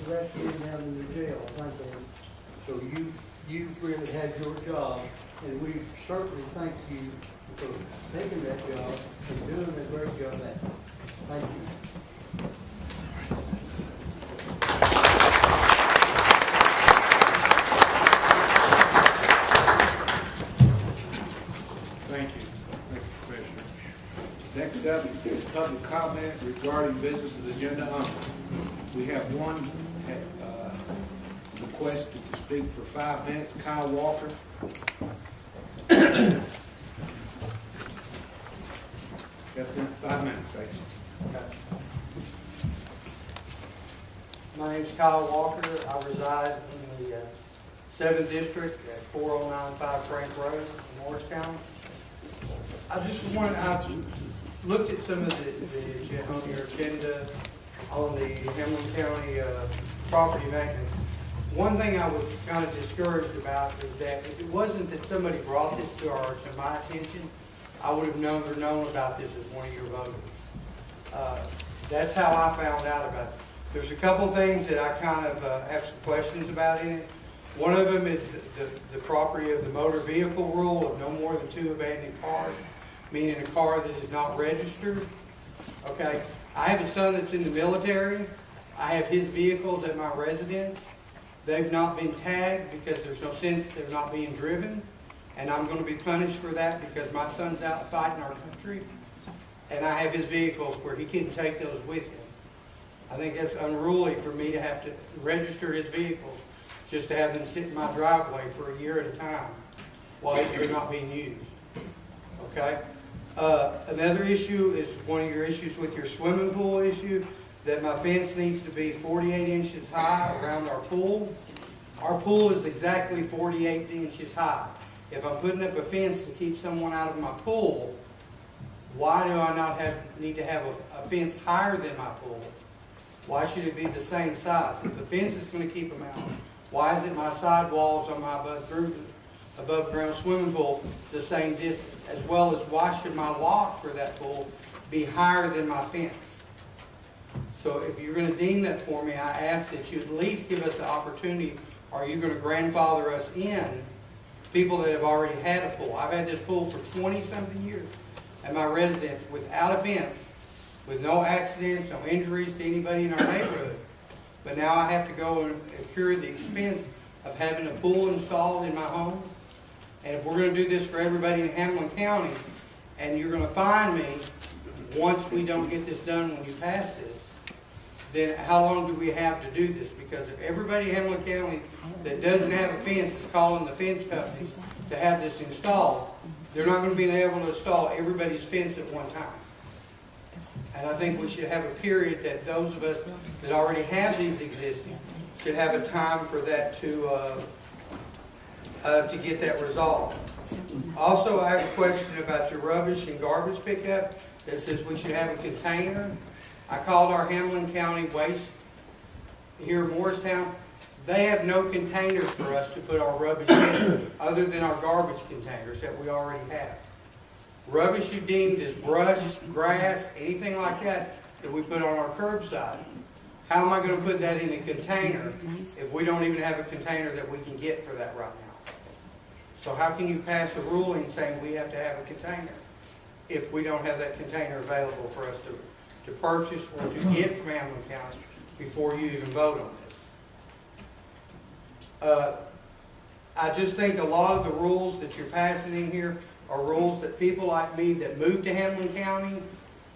that's been down in the jail, thank you. So you really had your job, and we certainly thank you for taking that job and doing a great job at it. Thank you. Thank you. Thank you, Commissioner. Next up is public comment regarding business of the agenda only. We have one requested to speak for 5 minutes. Kyle Walker. Got 5 minutes, thank you. My name's Kyle Walker. I reside in the 7th District at 4095 Frank Road in Morristown. I looked at some of the on your agenda on the Hamlin County property maintenance. One thing I was kind of discouraged about is that if it wasn't that somebody brought this to my attention, I would have known about this as one of your voters. That's how I found out about it. There's a couple things that I kind of have some questions about in it. One of them is the property of the motor vehicle rule of no more than 2 abandoned cars, meaning a car that is not registered. Okay, I have a son that's in the military. I have his vehicles at my residence. They've not been tagged because there's no sense they're not being driven. And I'm going to be punished for that because my son's out fighting our country. And I have his vehicles where he couldn't take those with him. I think that's unruly for me to have to register his vehicles just to have them sit in my driveway for a year at a time while they're not being used. Okay? Another issue is one of your issues with your swimming pool issue, that my fence needs to be 48 inches high around our pool. Our pool is exactly 48 inches high. If I'm putting up a fence to keep someone out of my pool, why do I not need to have a fence higher than my pool? Why should it be the same size? If the fence is going to keep them out, why isn't my sidewalls on my above ground swimming pool the same distance? As well as why should my lock for that pool be higher than my fence? So if you're going to deem that for me, I ask that you at least give us the opportunity. Are you going to grandfather us in people that have already had a pool? I've had this pool for 20-something years at my residence without a fence, with no accidents, no injuries to anybody in our neighborhood. But now I have to go and incur the expense of having a pool installed in my home. And if we're going to do this for everybody in Hamlin County, and you're going to fine me once we don't get this done when you pass this, then how long do we have to do this? Because if everybody in Hamlin County that doesn't have a fence is calling the fence companies to have this installed, they're not going to be able to install everybody's fence at one time. And I think we should have a period that those of us that already have these existing should have a time for that to get that resolved. Also, I have a question about your rubbish and garbage pickup that says we should have a container. I called our Hamlin County Waste here in Morristown. They have no containers for us to put our rubbish in other than our garbage containers that we already have. Rubbish you deemed as brush, grass, anything like that we put on our curbside. How am I going to put that in a container if we don't even have a container that we can get for that right now? So how can you pass a ruling saying we have to have a container if we don't have that container available for us to purchase or to get from Hamlin County before you even vote on this? I just think a lot of the rules that you're passing in here are rules that people like me that moved to Hamlin County,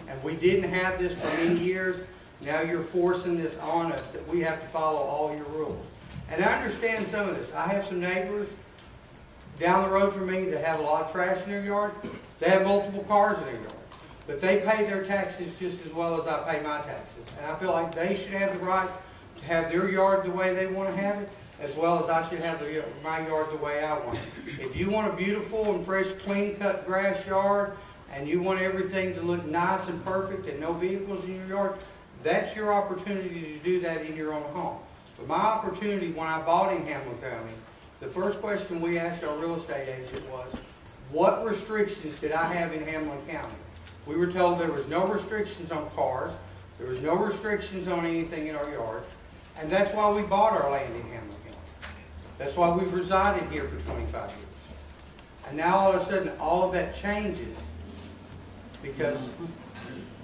and we didn't have this for many years, now you're forcing this on us that we have to follow all your rules. And I understand some of this. I have some neighbors down the road from me that have a lot of trash in their yard. They have multiple cars in their yard. But they pay their taxes just as well as I pay my taxes. And I feel like they should have the right to have their yard the way they want to have it, as well as I should have my yard the way I want it. If you want a beautiful and fresh, clean-cut grass yard, and you want everything to look nice and perfect and no vehicles in your yard, that's your opportunity to do that in your own home. But my opportunity when I bought in Hamlin County, the first question we asked our real estate agent was, what restrictions did I have in Hamlin County? We were told there was no restrictions on cars, there was no restrictions on anything in our yard, And that's why we bought our land in Hamlin County. That's why we've resided here for 25 years. And now all of a sudden, all of that changes because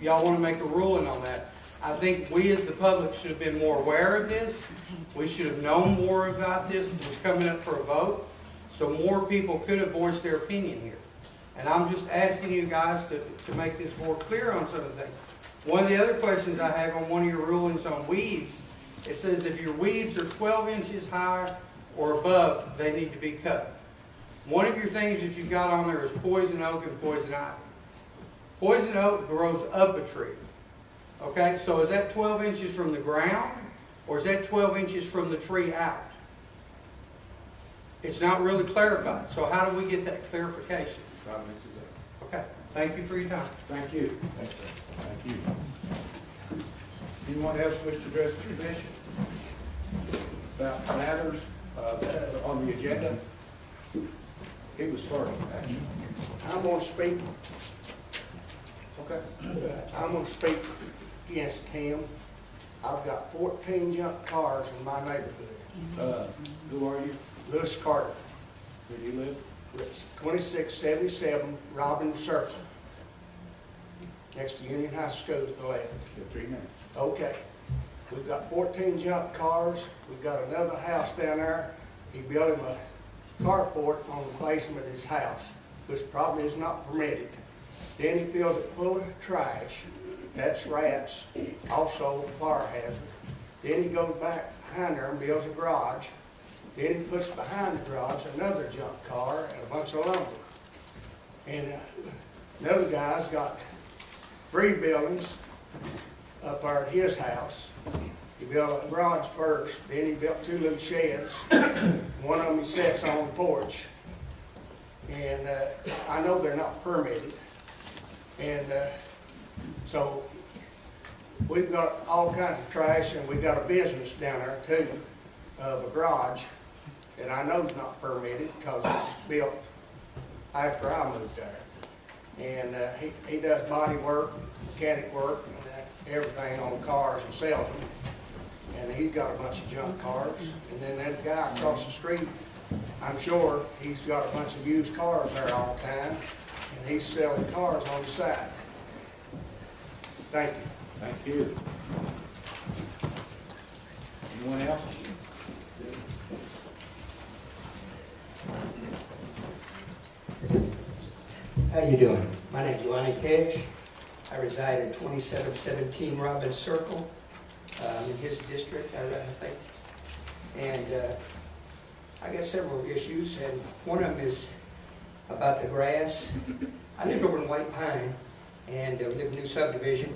y'all want to make a ruling on that. I think we as the public should have been more aware of this. We should have known more about this. It was coming up for a vote. So more people could have voiced their opinion here. And I'm just asking you guys to make this more clear on some of the things. One of the other questions I have on one of your rulings on weeds, it says if your weeds are 12 inches high or above, they need to be cut. One of your things that you've got on there is poison oak and poison ivy. Poison oak grows up a tree. Okay, so is that 12 inches from the ground or is that 12 inches from the tree out? It's not really clarified. So how do we get that clarification? 5 minutes is up. Okay, thank you for your time. Thank you. Thank you. Anyone else wish to address the commission about matters on the agenda? He was first, actually. I'm going to speak, Okay. I'm going to speak against him. I've got 14 junk cars in my neighborhood. Who are you? Lewis Carter, Where do you live? it's 2677 Robin Circle, next to Union High School to the left. You have 3 minutes. Okay, we've got 14 junk cars. We've got another house down there. He built him a carport on the basement of his house, which probably is not permitted. Then he fills it full of trash. That's rats, also a fire hazard. Then he goes back behind there and builds a garage. Then he puts behind the garage another junk car and a bunch of lumber. And another guy's got 3 buildings up there at his house. He built a garage first, then he built 2 little sheds. One of them he sets on the porch. And I know they're not permitted. And so we've got all kinds of trash, and we've got a business down there too, of a garage that I know is not permitted because it was built after I moved there. And he does body work, mechanic work, and everything on cars and sells them. And he's got a bunch of junk cars. And then that guy across the street, I'm sure he's got a bunch of used cars there all the time, and he's selling cars on the side. Thank you. Thank you. Anyone else? How you doing? My name's Lonnie Cash. I reside at 2717 Robbins Circle, in his district, I think. And I got several issues, and one of them is about the grass. I lived over in White Pine, and lived in a new subdivision,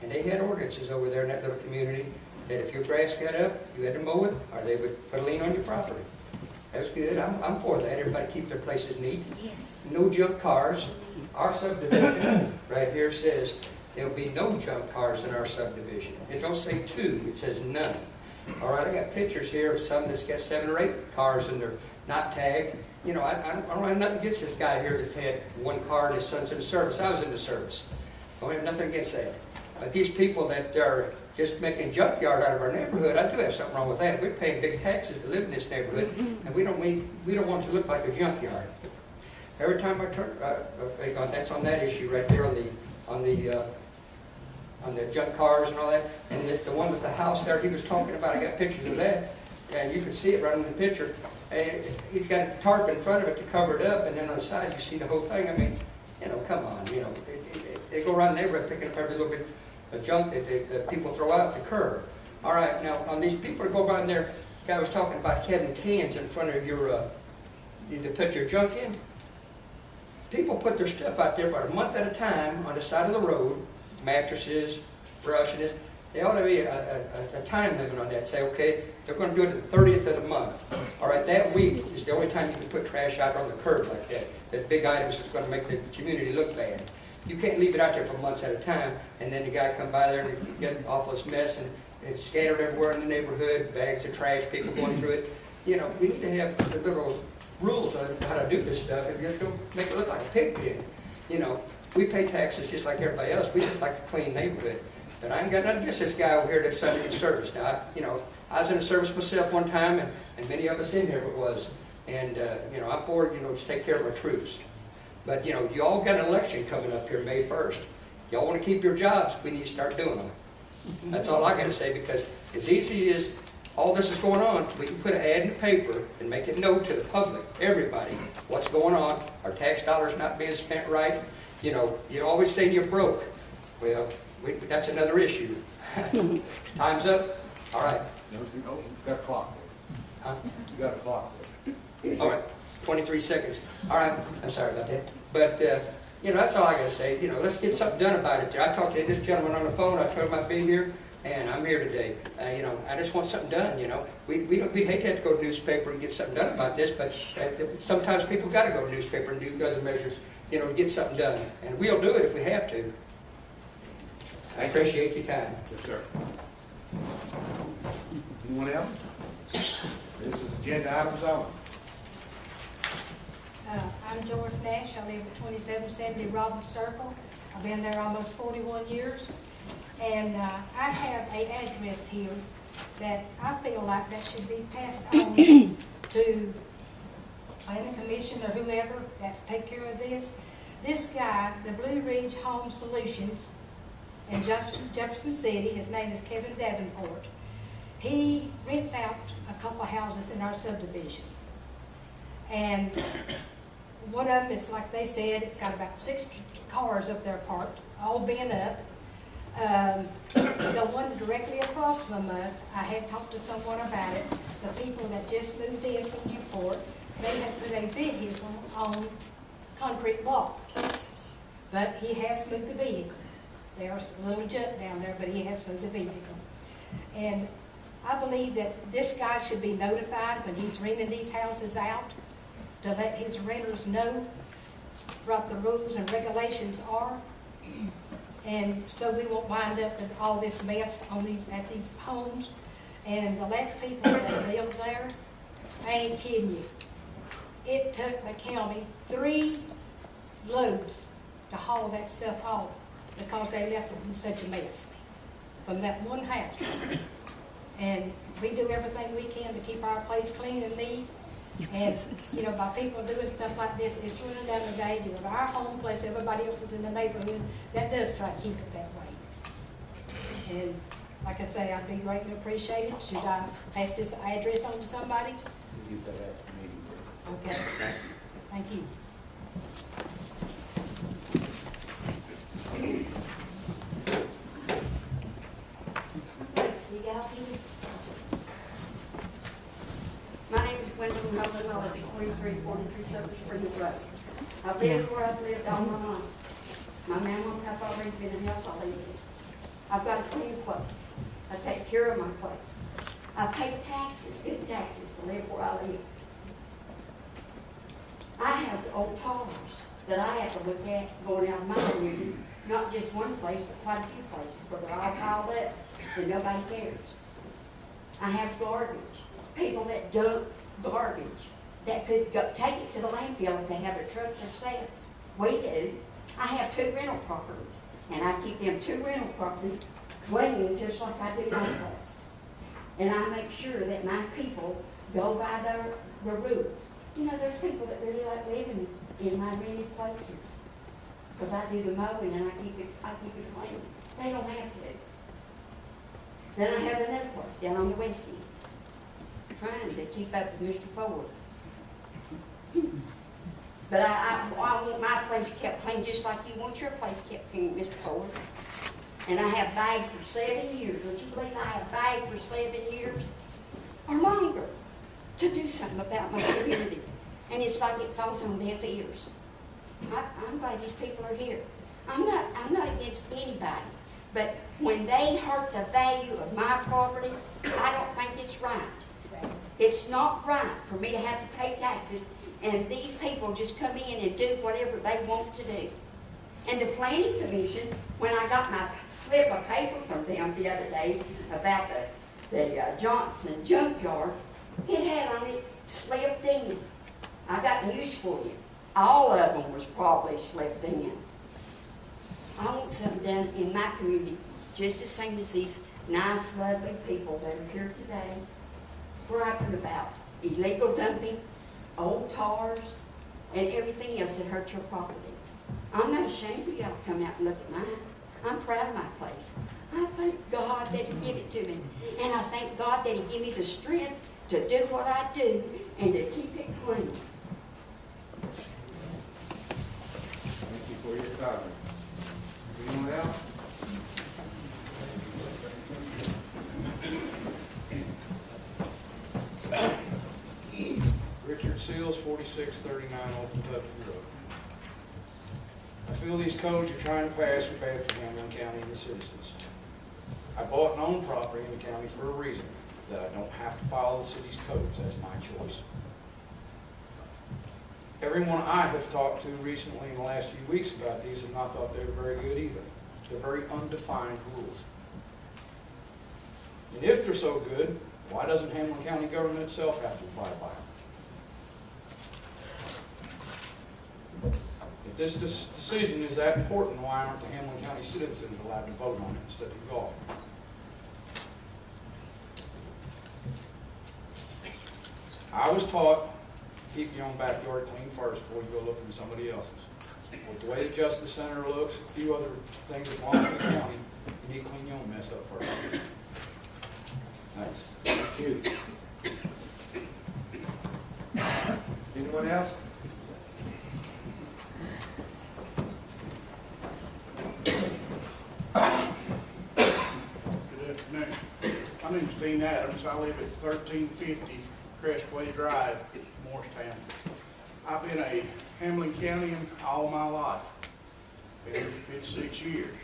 and they had ordinances over there in that little community that if your grass got up, you had to mow it, or they would put a lien on your property. That's good. I'm for that. Everybody keep their places neat. Yes. No junk cars. Our subdivision right here says there'll be no junk cars in our subdivision. It don't say 2, it says none. All right, I got pictures here of some that's got 7 or 8 cars and they're not tagged. You know, I don't have nothing against this guy here that's had 1 car and his son's in the service. I was in the service. I don't have nothing against that. But these people that are just making junkyard out of our neighborhood, I do have something wrong with that. We're paying big taxes to live in this neighborhood, and we don't want to look like a junkyard. Every time I turn, that's on that issue right there on the junk cars and all that. And the one with the house there he was talking about, I got pictures of that, and you can see it right in the picture. He's got a tarp in front of it to cover it up, and then on the side you see the whole thing. I mean, you know, come on, you know, they go around the neighborhood picking up every little bit of junk that people throw out the curb. All right, now on these people that go around there, the guy was talking about having cans in front of your, to put your junk in. People put their stuff out there for a month at a time on the side of the road, mattresses, brush, and this. There ought to be a time limit on that. Say, okay, they're going to do it the 30th of the month. All right, that week is the only time you can put trash out on the curb like that. That big items that's going to make the community look bad. You can't leave it out there for months at a time, and then the guy come by there and get an awful mess, and it's scattered everywhere in the neighborhood, bags of trash, people going through it. You know, we need to have the little rules on how to do this stuff, and just don't make it look like a pig pen. You know, we pay taxes just like everybody else. We just like a clean neighborhood. But I ain't got nothing against this guy over here that's under the service. Now, I was in the service myself one time, and many of us in here was. And, I'm for, to take care of our troops. But, you all got an election coming up here May 1st. Y'all want to keep your jobs, we need to start doing them. That's all I got to say, because as easy as all this is going on, we can put an ad in the paper and make it known to the public, everybody, what's going on, our tax dollars not being spent right. You always say you're broke. Well, that's another issue. Time's up? All right. No, you got a clock. Huh? You got a clock. All right, 23 seconds. All right, I'm sorry about that. But, that's all I got to say. Let's get something done about it. I talked to this gentleman on the phone. I told him I'd be here, and I'm here today. I just want something done, We'd hate to have to go to the newspaper and get something done about this, but sometimes people got to go to the newspaper and do other measures, to get something done. And we'll do it if we have to. I appreciate your time. Yes, sir. Anyone else? This is agenda items only. I'm Joyce Nash. I live at 2770 Robbins Circle. I've been there almost 41 years. And I have an address here that I feel like that should be passed on to planning commission or whoever that's take care of this. This guy, the Blue Ridge Home Solutions in Jefferson City, his name is Kevin Davenport. He rents out a couple of houses in our subdivision. And one of them, it's like they said, it's got about 6 cars up there parked, all bent up. The one directly across from us, I had talked to someone about it. The people that just moved in from Newport, they had put a vehicle on concrete block. But he has moved the vehicle. There's a little junk down there, but he has moved the vehicle. And I believe that this guy should be notified when he's renting these houses out to let his renters know what the rules and regulations are. And so we won't wind up with all this mess on at these homes. And the last people that lived there, I ain't kidding you. It took the county 3 loads to haul that stuff off because they left it in such a mess from that one house. And we do everything we can to keep our place clean and neat. And, by people doing stuff like this, it's running down the value of our home, plus everybody else is in the neighborhood that does try to keep it that way. And like I say, I'd be greatly appreciated. Should I pass this address on to somebody? Get that after the meeting. Okay. Thank you. My name is Gwendolyn Hubbard. I live at 2343 Southern Spring Road. I've lived where I've lived all my life. My mama and papa always been in the house I live in. I've got a clean place. I take care of my place. I pay taxes, good taxes, to live where I live. I have old cars that I have to look at going out of my community, not just one place, but quite a few places where they're all piled up and nobody cares. I have garbage. People that dump garbage that could go, take it to the landfill if they have their truck themselves. We do. I have 2 rental properties, and I keep them 2 rental properties clean just like I do my place. And I make sure that my people go by the rules. There's people that really like living in my rented places because I do the mowing and I keep it clean. They don't have to. Then I have another place down on the west end, trying to keep up with Mr. Ford. But I want my place kept clean just like you want your place kept clean, Mr. Ford. And I have begged for 7 years. Would you believe I have begged for 7 years or longer to do something about my community? And it's like it falls on deaf ears. I'm glad these people are here. I'm not against anybody. But when they hurt the value of my property, I don't think it's right. It's not right for me to have to pay taxes and these people just come in and do whatever they want to do. And the planning commission, when I got my slip of paper from them the other day about the Johnson junkyard, it had on it slipped in. I got news for you. All of them was probably slipped in. I want something done in my community just the same as these nice, lovely people that are here today, bragging about illegal dumping, old tars, and everything else that hurts your property. I'm not ashamed for y'all to come out and look at mine. I'm proud of my place. I thank God that He gave it to me. And I thank God that He gave me the strength to do what I do and to keep it clean. Thank you for your comment. Anyone else? Richard Seals, 4639 Old Kentucky Road. I feel these codes you're trying to pass are bad for Hamlin County and the citizens. I bought and own property in the county for a reason, that I don't have to follow the city's codes. That's my choice. Everyone I have talked to recently in the last few weeks about these have not thought they were very good either. They're very undefined rules. And if they're so good, why doesn't Hamlin County government itself have to abide by them? If this decision is that important, why aren't the Hamlin County citizens allowed to vote on it instead of you all? I was taught, keep your own backyard clean first before you go looking at somebody else's. With the way the Justice Center looks, a few other things that belong to the county, you need to clean your own mess up first. Thanks. Thank you. Anyone else? Good afternoon. My name's Dean Adams. I live at 1350 Crestway Drive, Morristown. I've been a Hamlin County all my life. Been here for 56 years.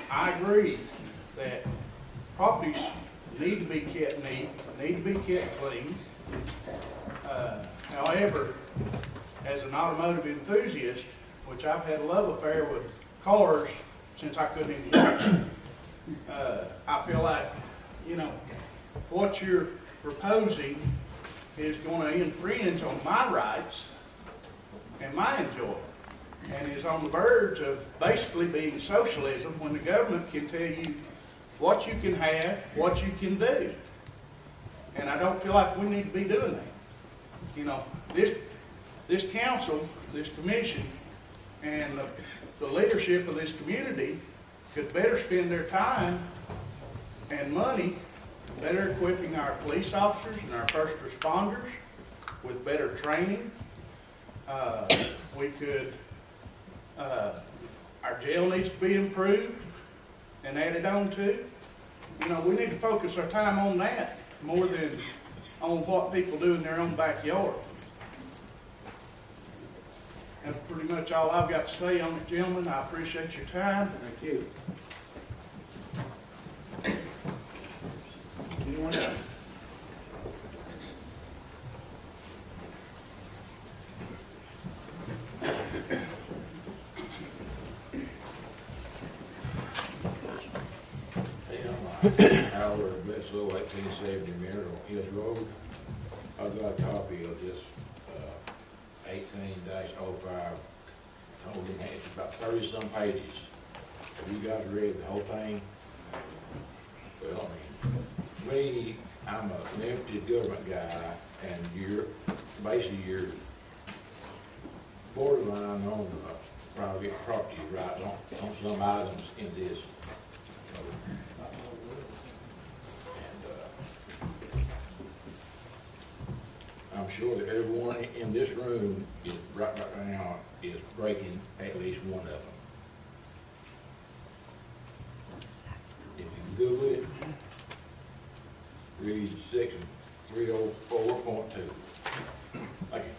I agree that properties need to be kept neat, need to be kept clean. However, as an automotive enthusiast, which I've had a love affair with cars since I couldn't even walk, I feel like, you know, what you're proposing is going to infringe on my rights and my enjoyment, and is on the verge of basically being socialism when the government can tell you what you can have, what you can do. And I don't feel like we need to be doing that. You know, this council, this commission, and the leadership of this community could better spend their time and money better equipping our police officers and our first responders with better training. We could, our jail needs to be improved and added on to. You know, we need to focus our time on that more than on what people do in their own backyard. That's pretty much all I've got to say on it, gentlemen. I appreciate your time. Thank you. Anyone else? Howard Bledsoe, 1870 Mineral Hills Road. I've got a copy of this 18-05. Holding it. It's about 30-some pages. Have you guys read the whole thing? Well, I mean, I'm a limited government guy, and you're basically borderline on private property rights on some items in this. I'm sure that everyone in this room is right now is breaking at least one of them. If you Google it, read section 304.2. Thank you.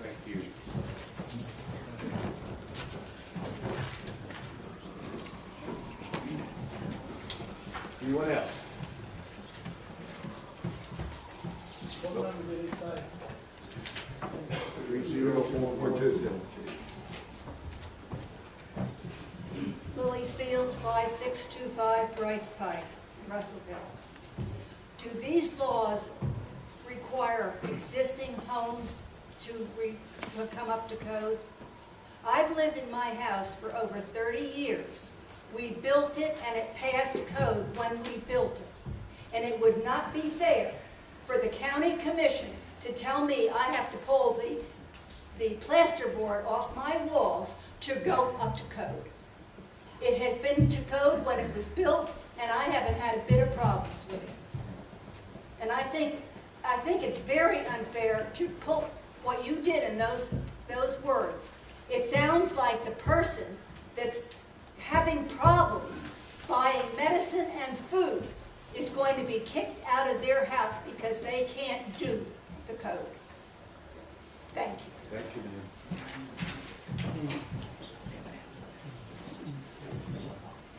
Thank you. Anyone else? What number did it say? 304.2. Lily Seals, 5625 Brights Pike, Russellville. Do these laws require existing homes to come up to code? I've lived in my house for over 30 years, We built it and it passed code when we built it. And it would not be fair for the county commission to tell me I have to pull the plasterboard off my walls to go up to code. It has been to code when it was built, and I haven't had a bit of problems with it. And I think it's very unfair to put what you did in those words. It sounds like the person that's having problems buying medicine and food is going to be kicked out of their house because they can't do the code. Thank you. Thank you, ma'am.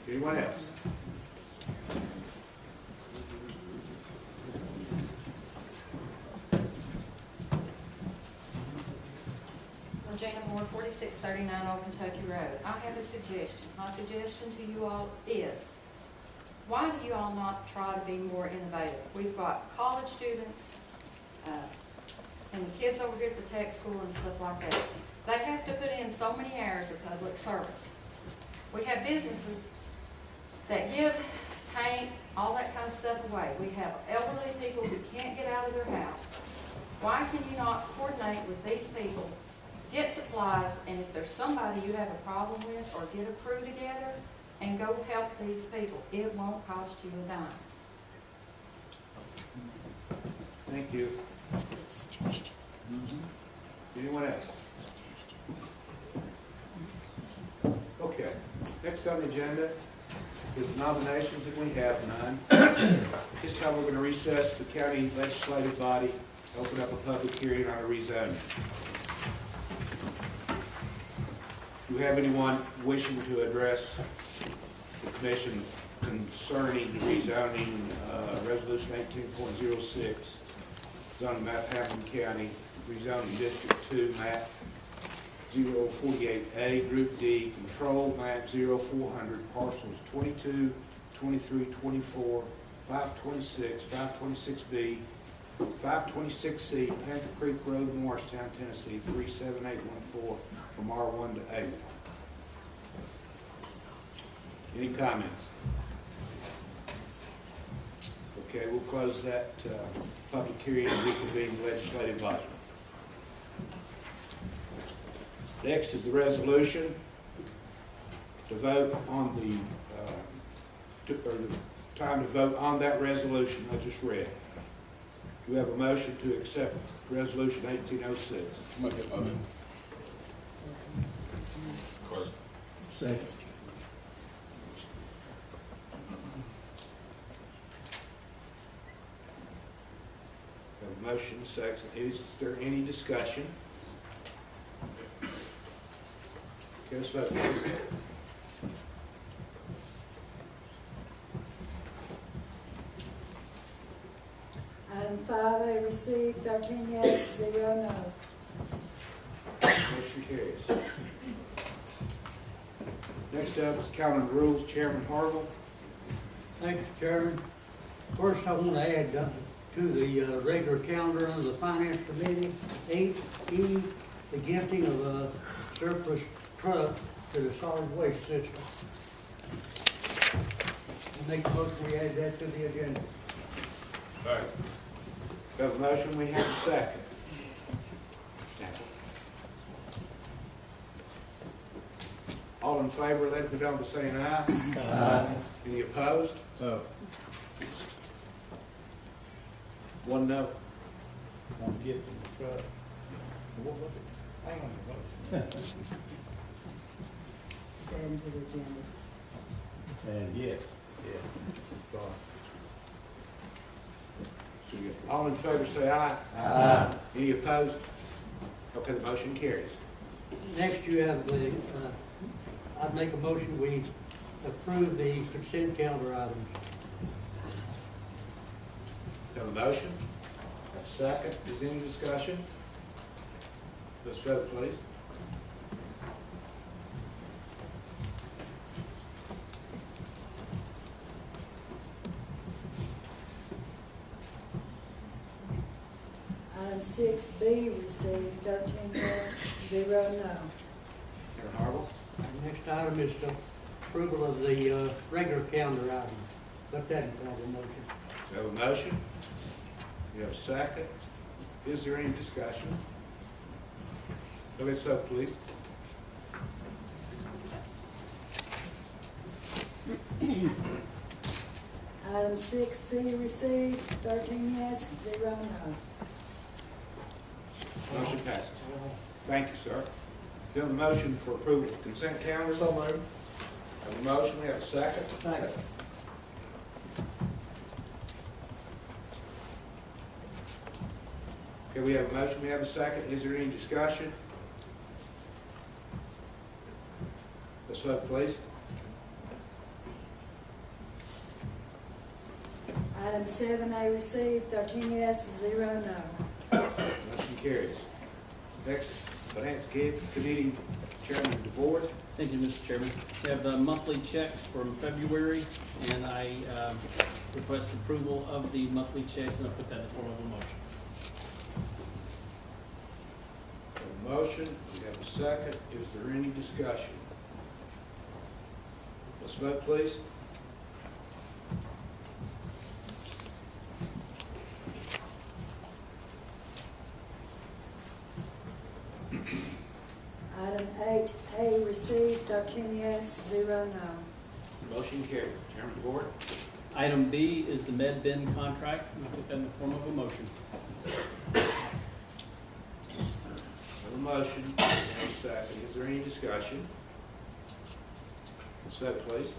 Anyone else? Regina Moore, 4639 Old Kentucky Road. I have a suggestion. My suggestion to you all is, why do you all not try to be more innovative? We've got college students, and the kids over here at the tech school and stuff like that. They have to put in so many hours of public service. We have businesses that give paint, all that kind of stuff away. We have elderly people who can't get out of their house. Why can you not coordinate with these people, get supplies, and if there's somebody you have a problem with, or get a crew together and go help these people? It won't cost you a dime. Thank you. Anyone else? Okay, next on the agenda is nominations, and we have none. This time we're going to recess the county legislative body, open up a public hearing on a rezoning. Do we have anyone wishing to address the commission concerning rezoning, resolution 18.06, zoning map Hamilton County, rezoning District 2, map 048A, Group D, control map 0400, parcels 22, 23, 24, 526, 526B, 526C, Panther Creek Road, Morristown, Tennessee, 37814, from R1 to A1. Any comments? Okay, we'll close that public hearing and reconvene the legislative body. Next is the resolution to vote on the time to vote on that resolution I just read. Do we have a motion to accept resolution 1806? Make a motion. Second. Have a motion, second. Is there any discussion? Okay, let's vote, please. Item 5A received, 13 yes, 0 no. Motion carries. Next up is calendar rules, Chairman Harville. Thank you, Chairman. First, I want to add to the regular calendar under the Finance Committee, 8E, the gifting of a surplus truck to the solid waste system. I make a motion we add that to the agenda. We have a motion, we have a second. All in favor, let it be known by saying aye. Aye. Any opposed? No. One no. I'm getting the truck. What was it? Hang on. Add to the agenda. And yes, All in favor say aye. Aye. Any opposed? Okay, the motion carries. Next, you have the, I'd make a motion we approve the consent calendar items. Have a motion? A second. Is there any discussion? Let's vote, please. Item 6B received, 13 yes, 0 no. Chairman Harville? Next item is to approval of the regular calendar item. Put that in form of a motion. We have a motion. We have a second. Is there any discussion? Let's vote, please. Item 6C received, 13 yes, 0 no. Motion passes. Thank you, sir. Do you have a motion for approval of consent calendar? So moved. Have a motion, we have a second. Second. Okay, we have a motion, we have a second. Is there any discussion? Let's vote, please. Item 7A received, 13 yes, 0 no. Motion carries. Next, Finance Committee Chairman DeVore. Thank you, Mr. Chairman. We have the monthly checks from February, and I request approval of the monthly checks, and I'll put that in the form of a motion. We have a motion, we have a second. Is there any discussion? Let's vote, please. Item 8A received, 13 yes, 0 no. Motion carries. Chairman DeVore. Item B is the med bin contract, and I'll put that in the form of a motion. We have a motion, we have a second. Is there any discussion? Let's vote, please.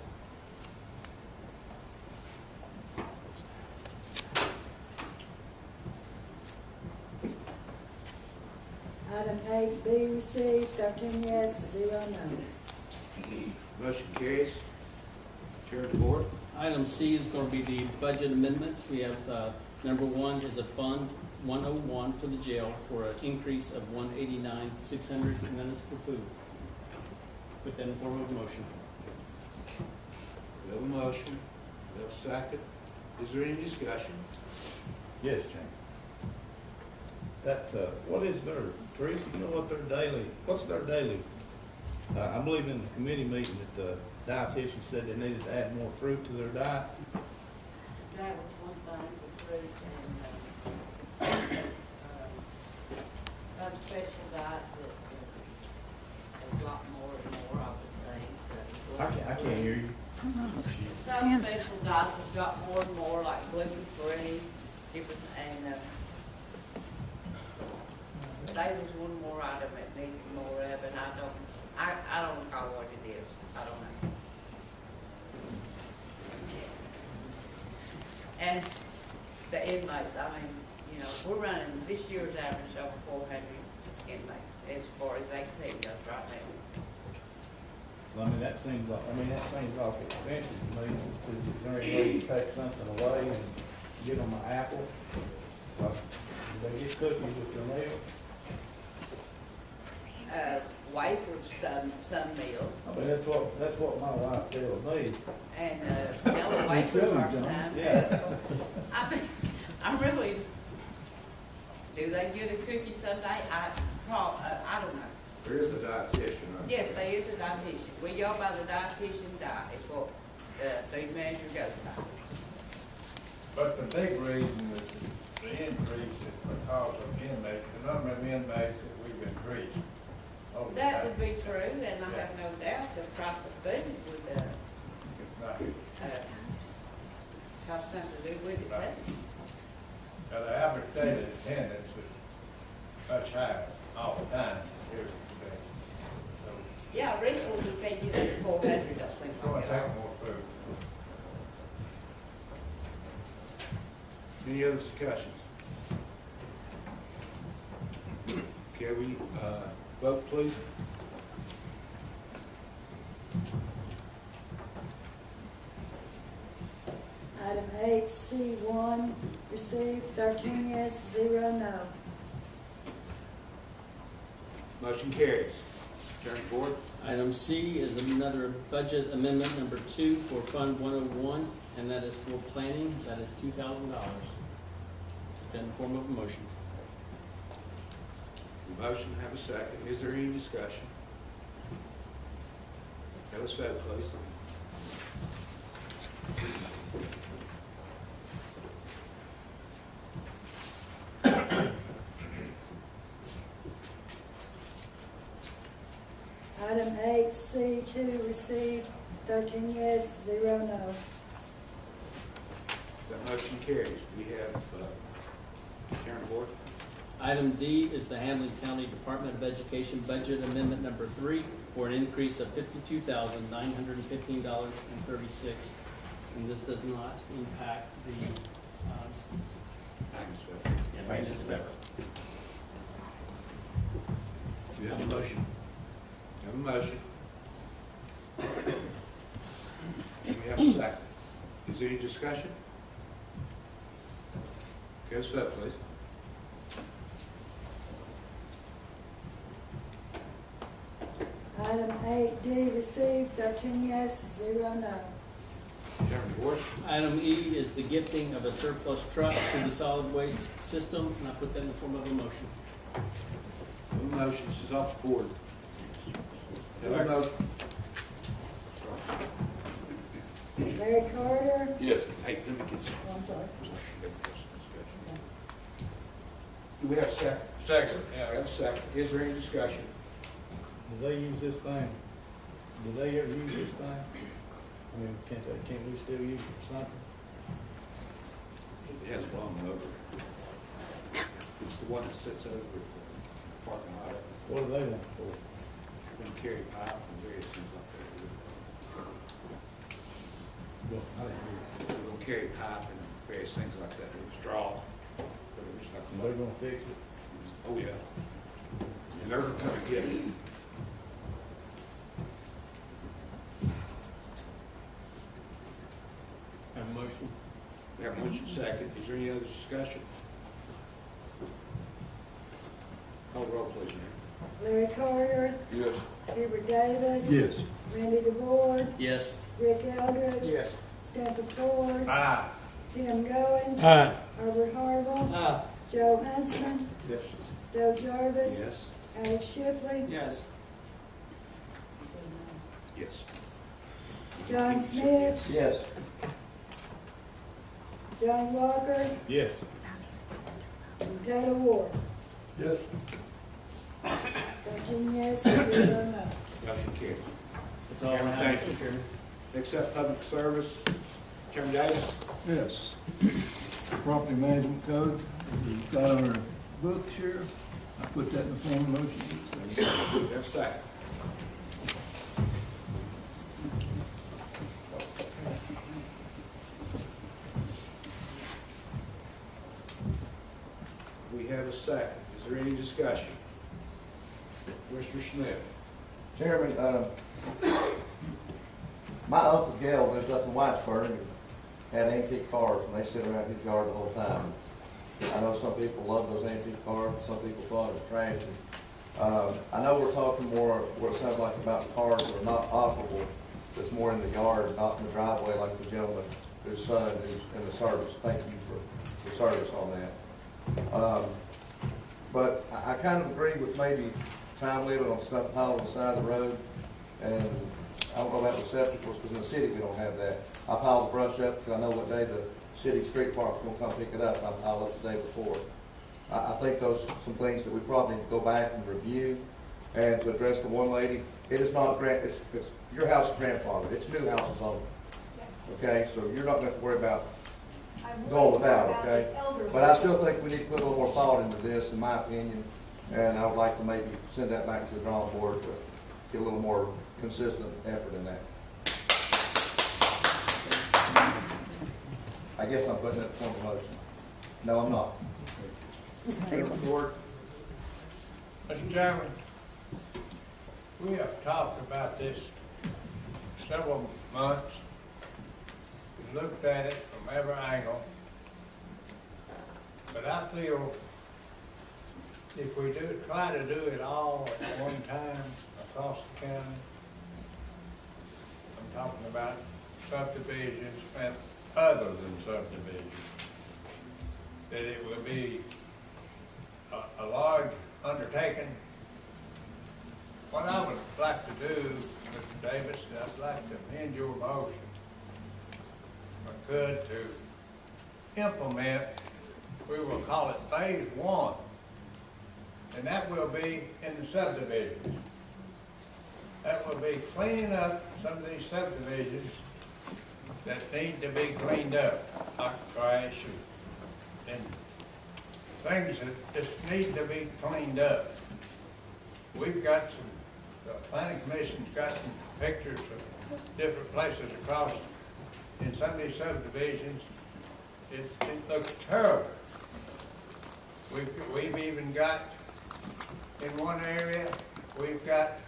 Item 8B received, 13 yes, 0 no. Motion carries. Chairman DeVore. Item C is going to be the budget amendments. We have, number 1 is a Fund 101 for the jail for an increase of $189,600, and then it's for food. Put that in the form of a motion. We have a motion, we have a second. Is there any discussion? Yes, Jane. That, what is their, Teresa, you know what their daily, what's their daily? I believe in the committee meeting that the dietitian said they needed to add more fruit to their diet. That was one thing, the fruit and, some special diets that a lot more and more of the things. I can't hear you. Some special diets have got more and more, like gluten-free, different, and, there was one more item that needed more of, and I don't recall what it is. I don't know. And the inmates, I mean, you know, we're running, this year's average over 400 inmates as far as AT goes right now. I mean, that seems awful expensive to me. Is there any way you take something away and get them an apple? Like, do they get cookies with their meal? Wafers, some meals, I mean, that's what my wife tells me. and yellow wafers are some. Yeah. I really, do they get a cookie someday? I don't know. There is a dietitian, right? Yes, there is a dietitian. We go by the dietitian diet, is what the food manager goes by. But the big reason is the increase is because of inmates, the number of inmates that we've increased. over That time. would be true, and I have no doubt the price of food would, Right. have something to do with it, Right. too. Now, the average daily attendance is much higher all the time here today. So, Yeah, recently we can't get up to 400, I think it's going like to that. take more food. Any other discussions? Can we, vote, please? Item 8C1 received, 13 yes, 0 no. Motion carries. Chairman Board. Item C is another budget amendment, number 2 for Fund 101, and that is for planning. That is $2,000. Put that in the form of a motion. Motion, have a second. Is there any discussion? Okay, let's vote, please. Item 8C2 received 13 yes, 0 no. That motion carries. We have, Chairman Board. Item D is the Hamlin County Department of Education Budget Amendment Number 3 for an increase of $52,915.36. And this does not impact the, maintenance of effort. We have a motion. We have a motion. And we have a second. Is there any discussion? Okay, let's vote, please. Item 8D received 13 yes, 0 no. Chairman Board. Item E is the gifting of a surplus truck to the solid waste system, and I put that in the form of a motion. No motion, this is off the board. Have a motion. Larry Carter. Yes. Hey, let me get some. Oh, I'm sorry. Do we have a second? Second, We have a second. Is there any discussion? Do they use this thing? Do they ever use this thing? I mean, can't we still use it for something? It has a long motor. It's the one that sits over at the parking lot. What do they want it for? You're gonna carry pipe and various things like that. Well, I didn't hear it. We're gonna carry pipe and various things like that, with straw. Whatever's like And they're gonna fix it? Oh, yeah. And they're gonna come and get it. Have a motion? We have a motion second. Is there any other discussion? Call the roll, please, ma'am. Larry Carter. Yes. Hubert Davis. Yes. Randy DeVore. Yes. Rick Eldridge. Yes. Stanford Ford. Aye. Tim Goins. Aye. Herbert Harville. Aye. Joe Huntsman. Yes. Joe Jarvis. Yes. Alex Shipley. Yes. Yes. John Smith. Yes. Johnny Walker. Yes. And Taylor Ward. Yes. 13 yes, 0 no. Motion carried. That's all I Chairman, have, thank Mr. you. Chairman. Next up, public service. Chairman Davis. Yes. Property management code, we've got on our books here. I put that in the form of motion. We have a second. We have a second. Is there any discussion? Mr. Smith. Chairman, my Uncle Gale lives up in Whitesburg and had antique cars, and they sit around his yard the whole time. I know some people love those antique cars, some people thought it was trash. I know we're talking more, what it sounds like, about cars that are not operable, that's more in the yard, not in the driveway, like the gentleman whose son who's in the service. Thank you for the service on that. But I kind of agree with maybe time limit on stuff piled on the side of the road. And I don't know about receptacles, because in the city we don't have that. I pile the brush up because I know what day the city street park's gonna come pick it up. I pile up the day before. I think those some things that we probably need to go back and review. And to address the one lady, it is not it's your house is grandfathered. It's new houses only. Okay, so you're not gonna have to worry about going without, okay? But I still think we need to put a little more thought into this, in my opinion, and I would like to maybe send that back to the drawing board to get a little more consistent effort in that. I guess I'm putting that in form of motion. No, I'm not. Chairman Ford. Mr. Chairman, we have talked about this several months. We looked at it from every angle. But I feel if we try to do it all at one time across the county, I'm talking about subdivisions and other than subdivisions, that it will be a large undertaking. What I would like to do, Mr. Davis, I'd like to amend your motion implement, we will call it phase one. And that will be in the subdivisions. That will be cleaning up some of these subdivisions that need to be cleaned up, like trash and things that just need to be cleaned up. We've got some, the planning commission's got some pictures of different places across in some of these subdivisions. It looks terrible. We've even got, in one area, we've got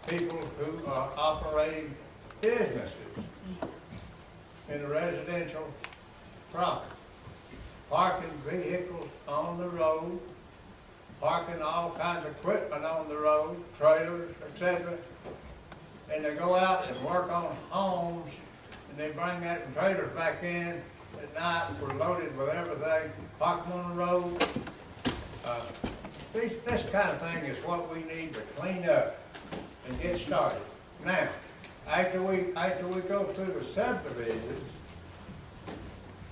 people who are operating businesses in a residential property, parking vehicles on the road, parking all kinds of equipment on the road, trailers, etc. And they go out and work on homes, and they bring that trailers back in at night. We're loaded with everything, park them on the road. This kind of thing is what we need to clean up and get started. Now, after we go through the subdivisions,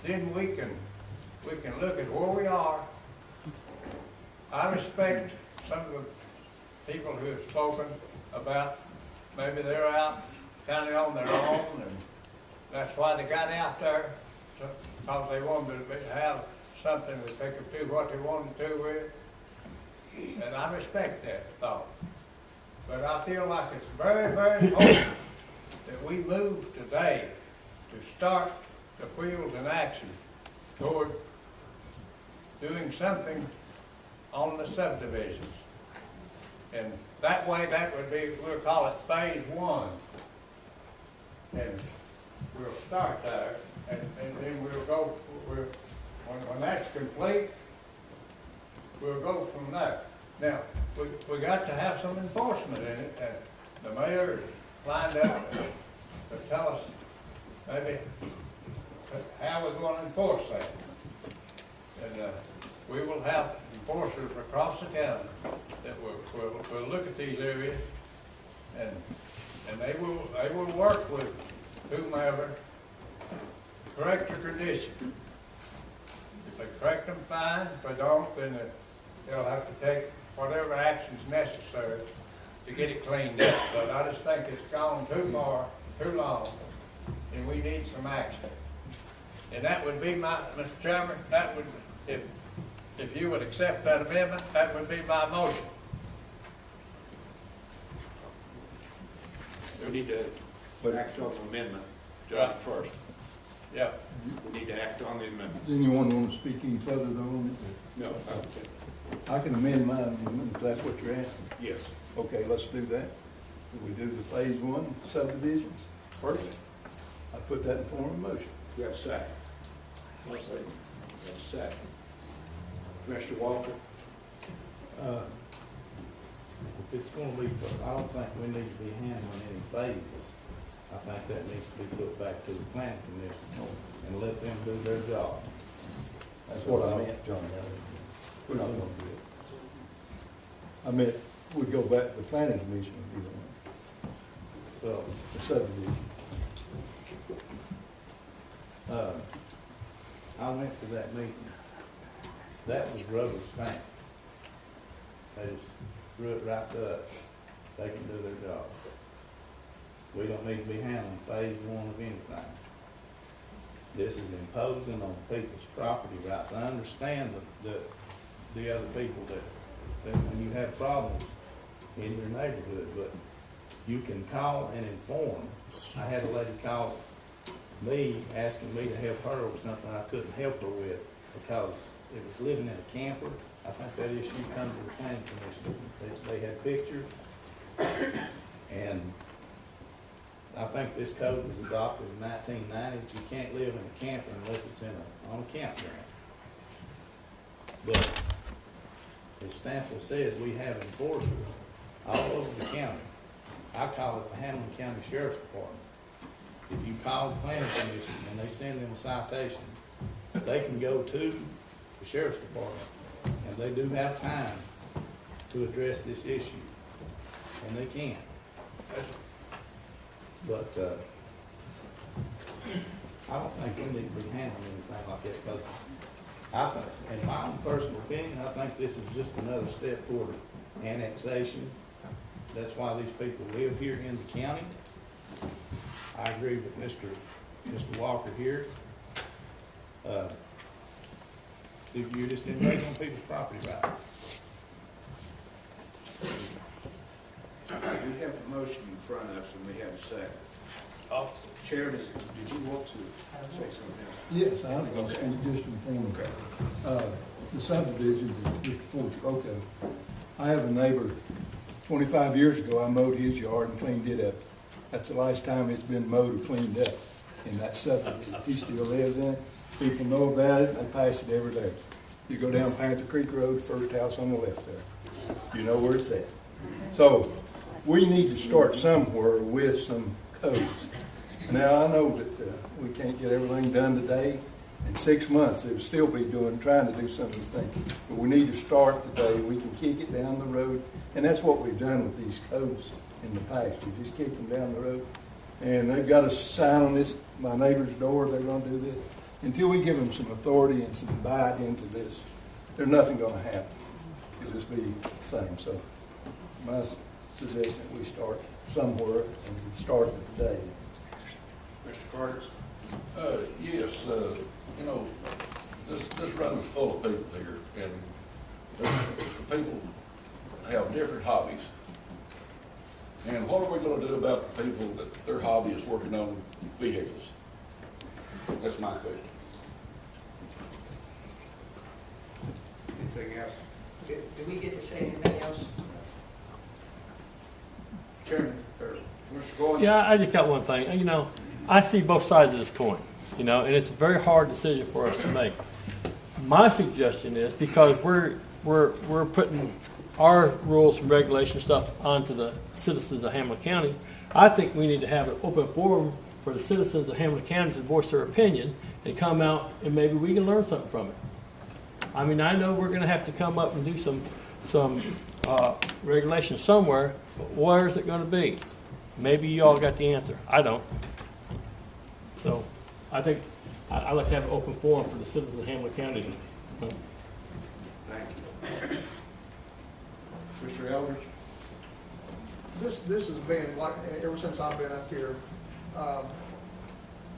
then we can look at where we are. I respect some of the people who have spoken about maybe they're out kind of on their own, and that's why they got out there, because they wanted to have something that they could do what they wanted to with. And I respect that thought. But I feel like it's very, very important that we move today to start the wheels in action toward doing something on the subdivisions. And that way, that would be, we'll call it phase one. And we'll start there, and then we'll go, when that's complete, we'll go from there. Now, we got to have some enforcement in it, and the mayor is lined up to tell us maybe how we're going to enforce that. And we will have enforcers across the county that will look at these areas, and they will work with whomever to correct the condition. If they correct them, fine. If they don't, then they'll have to take whatever action's necessary to get it cleaned up. But I just think it's gone too far, too long, and we need some action. And that would be my, Mr. Chairman, that would, if you would accept that amendment, that would be my motion. We need to act on the amendment, John, first. Yeah. We need to act on the amendment. Does anyone want to speak any further though on it? No. I can amend my amendment if that's what you're asking. Yes. Okay, let's do that. We do the phase one subdivisions first. I put that in form of motion. We have a second. One second. We have a second. Mr. Walker? If it's gonna be, I don't think we need to be handling any phases. I think that needs to be put back to the planning commission and let them do their job. That's what I meant, John. We're not gonna do it. I meant, we go back to the planning commission and do So, the subdivision. I went to that meeting. That was rubber stamp. They just drew it right up. They can do their job. We don't need to be handling phase one of anything. This is imposing on people's property rights. I understand the other people that when you have problems in your neighborhood, but you can call and inform. I had a lady call me asking me to help her with something I couldn't help her with because it was living in a camper. I think that issue comes to the planning commission. They had pictures, and I think this code was adopted in 1990. You can't live in a camper unless it's on a campground. But as Stanfield says, we have enforcers all over the county. I call it the Hamilton County Sheriff's Department. If you call the planning commission and they send them a citation, they can go to the sheriff's department, and they do have time to address this issue, and they can. But I don't think we need to be handling anything like that, because I think, in my own personal opinion, I think this is just another step toward annexation. That's why these people live here in the county. I agree with Mr. Walker here. You just invade on people's property rights. We have a motion in front of us and we have a second. Chairman, did you want to say something else? Yes, I'm going to speak just in form of the subdivisions that Mr. Ford spoke of. I have a neighbor, 25 years ago, I mowed his yard and cleaned it up. That's the last time it's been mowed or cleaned up in that subdivision. He still lives in it. People know about it, and they pass it every day. You go down Panther Creek Road, first house on the left there. You know where it's at. So we need to start somewhere with some codes. Now, I know that we can't get everything done today. In 6 months, they'll still be trying to do some of these things. But we need to start today. We can kick it down the road. And that's what we've done with these codes in the past. We just kick them down the road. And they've got a sign on this, my neighbor's door, they're going to do this. Until we give them some authority and some bite into this, there's nothing going to happen. It'll just be the same. So my suggestion that we start somewhere and start it today. Mr. Carter? Yes, you know, this room is full of people here, and people have different hobbies. And what are we going to do about the people that their hobby is working on vehicles? That's my question. Anything else? Do we get to say anything else? Chairman, or Mr. Goins? Yeah, I just got one thing. You know, I see both sides of this coin, you know, and it's a very hard decision for us to make. My suggestion is, because we're putting our rules and regulation stuff onto the citizens of Hamilton County, I think we need to have an open forum for the citizens of Hamilton County to voice their opinion and come out, and maybe we can learn something from it. I mean, I know we're going to have to come up and do some regulation somewhere, but where is it going to be? Maybe you all got the answer. I don't. So I think I'd like to have an open forum for the citizens of Hamilton County. Thank you. Mr. Eldridge? This has been, like, ever since I've been up here,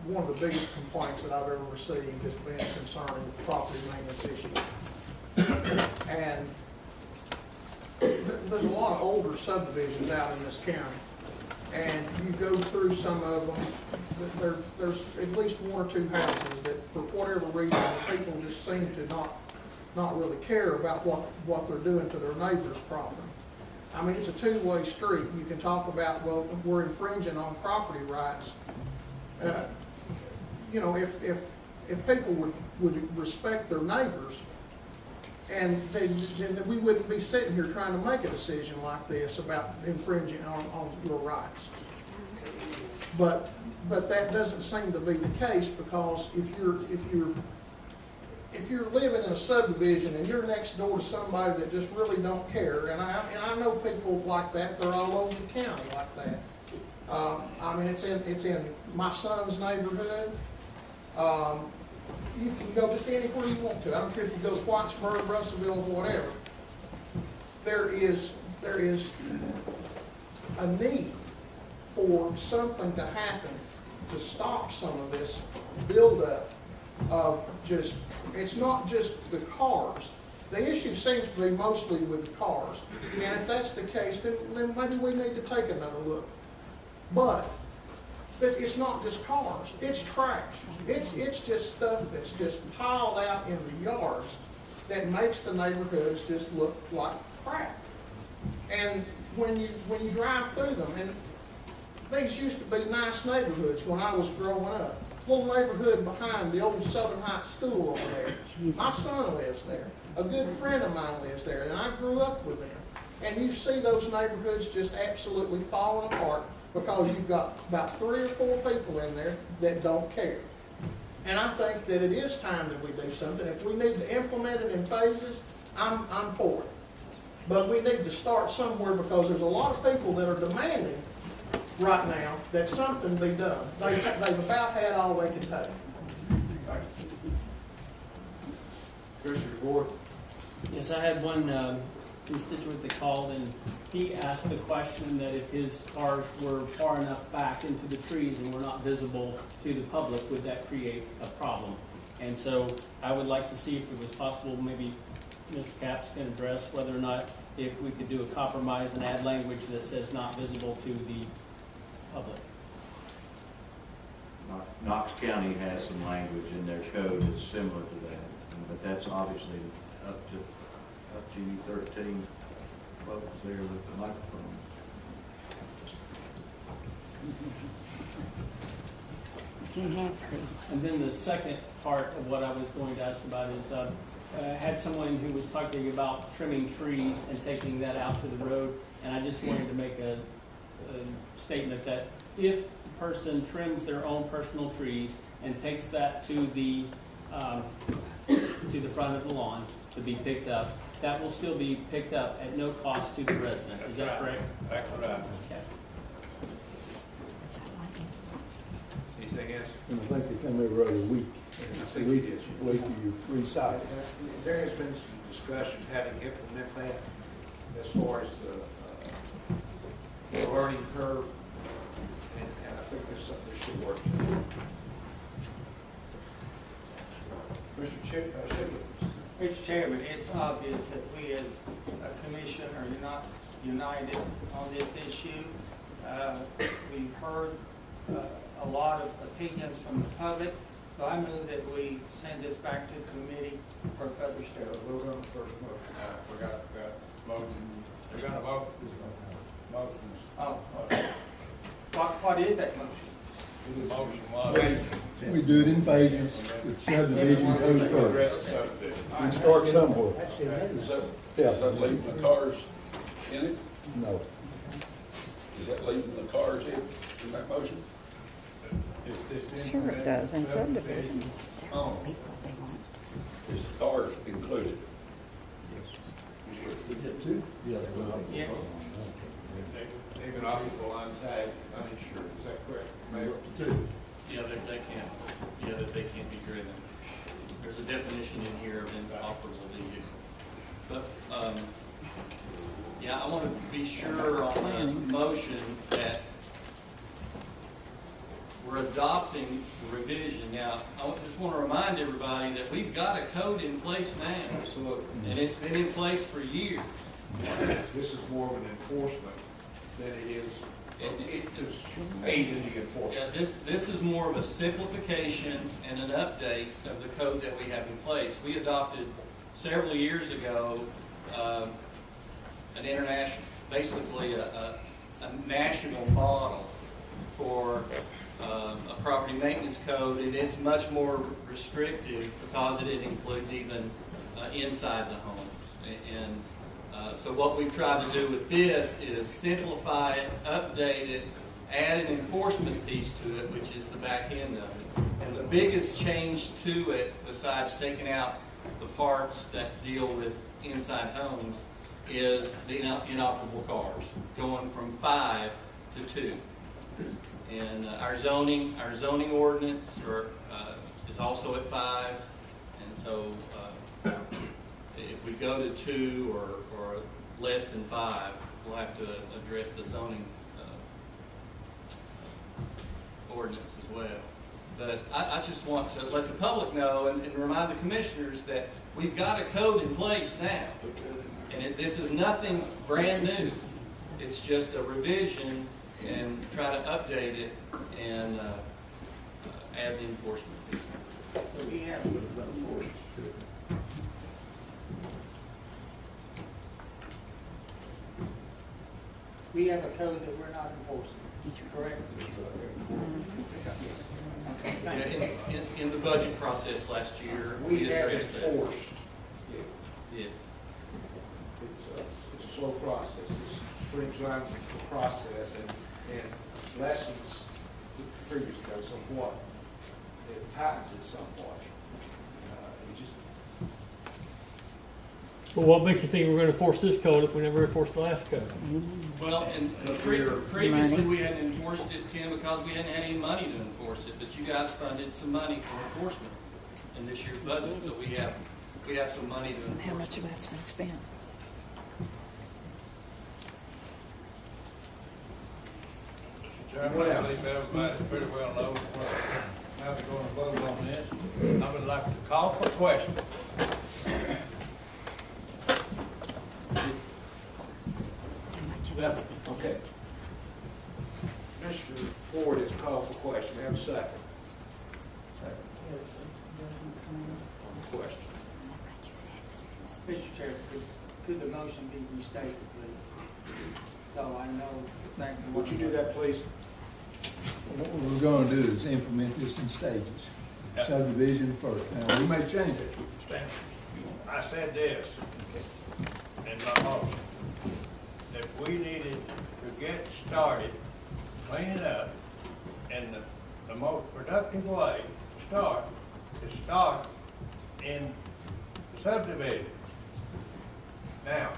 one of the biggest complaints that I've ever received has been concerning property maintenance issues. And there's a lot of older subdivisions out in this county, and you go through some of them, there's at least one or two houses that, for whatever reason, people just seem to not really care about what they're doing to their neighbor's property. I mean, it's a two-way street. You can talk about, well, we're infringing on property rights. You know, if people would respect their neighbors, and then we wouldn't be sitting here trying to make a decision like this about infringing on your rights. But that doesn't seem to be the case, because if you're living in a subdivision and you're next door to somebody that just really don't care, and I know people like that, they're all over the county like that. I mean, it's in my son's neighborhood. You can go just anywhere you want to. I don't care if you go to Whitesboro, Russellville, whatever. There is a need for something to happen to stop some of this buildup of just, it's not just the cars. The issue seems to be mostly with the cars. And if that's the case, then maybe we need to take another look. But it's not just cars, it's trash. It's just stuff that's just piled out in the yards that makes the neighborhoods just look like crap. And when you drive through them, and these used to be nice neighborhoods when I was growing up. Little neighborhood behind the old Southern Heights School over there. My son lives there. A good friend of mine lives there, and I grew up with them. And you see those neighborhoods just absolutely falling apart because you've got about 3 or 4 people in there that don't care. And I think that it is time that we do something. If we need to implement it in phases, I'm for it. But we need to start somewhere, because there's a lot of people that are demanding right now that something be done. They've about had all they can take. Commissioner Ward? Yes, I had one constituent that called, and he asked the question that if his cars were far enough back into the trees and were not visible to the public, would that create a problem? And so I would like to see if it was possible, maybe Mr. Capps can address whether or not if we could do a compromise and add language that says not visible to the public. Knox County has some language in their code that's similar to that, but that's obviously up to you 13 folks there with the microphone. And then the second part of what I was going to ask about is, I had someone who was talking about trimming trees and taking that out to the road, and I just wanted to make a statement that if the person trims their own personal trees and takes that to the front of the lawn to be picked up, that will still be picked up at no cost to the resident. Is that correct? That's right. Okay. Anything else? And I think they come every other week. I think it is. Week you recycle. There has been some discussion how to implement that as far as the learning curve, and I think there's something that should work. Mr. Shipley. Mr. Chairman, it's obvious that we as a commission are not united on this issue. We've heard a lot of opinions from the public, so I move that we send this back to the committee for further study. We'll go on the first motion. We got motion. We got a vote. Motion. Oh, okay. What is that motion? The motion was. We do it in phases. The subdivision goes first. We start somewhere. Is that leaving the cars in it? No. Is that leaving the cars in that motion? Sure it does, in subdivision. Oh. Is the cars included? We get two? Yeah. Yes. They can occupy untagged, uninsured, is that correct? Mayor? Two. Yeah, they can't. Yeah, that they can't be driven. There's a definition in here of inoperable vehicle. But yeah, I want to be sure on the motion that we're adopting the revision. Now, I just want to remind everybody that we've got a code in place now. Absolutely. And it's been in place for years. This is more of an enforcement than it is, to aid in the enforcement. Yeah, this is more of a simplification and an update of the code that we have in place. We adopted several years ago an international, basically a national model for a property maintenance code, and it's much more restrictive because it includes even inside the homes. And so what we've tried to do with this is simplify it, update it, add an enforcement piece to it, which is the back end of it. And the biggest change to it, besides taking out the parts that deal with inside homes, is the inoperable cars, going from 5 to 2. And our zoning ordinance is also at 5, and so if we go to 2 or less than 5, we'll have to address the zoning ordinance as well. But I just want to let the public know and remind the commissioners that we've got a code in place now, and this is nothing brand new. It's just a revision and try to update it and add the enforcement. So we have a code that we're not enforcing, correct? Yeah, in the budget process last year, We have addressed that. enforced. Yes. It's a slow process. It's streamlines the process and lessens the previous code somewhat. It tightens it somewhat. It just But what makes you think we're gonna enforce this code if we never enforced the last code? Well, and previously we hadn't enforced it, Tim, because we hadn't had any money to enforce it, but you guys funded some money for enforcement in this year's budget, so we have some money to enforce. How much of that's been spent? Chairman, I believe everybody pretty well knows how we're going to vote on this. I would like to call for questions. Okay. Mr. Ford has called for question. We have a second. On the question. Mr. Chair, could the motion be restated, please? So I know exactly what. Would you do that, please? What we're gonna do is implement this in stages. Subdivision first. Now, we may change it. I said this in my motion, that we needed to get started cleaning up, and the most productive way to start in subdivision. Now,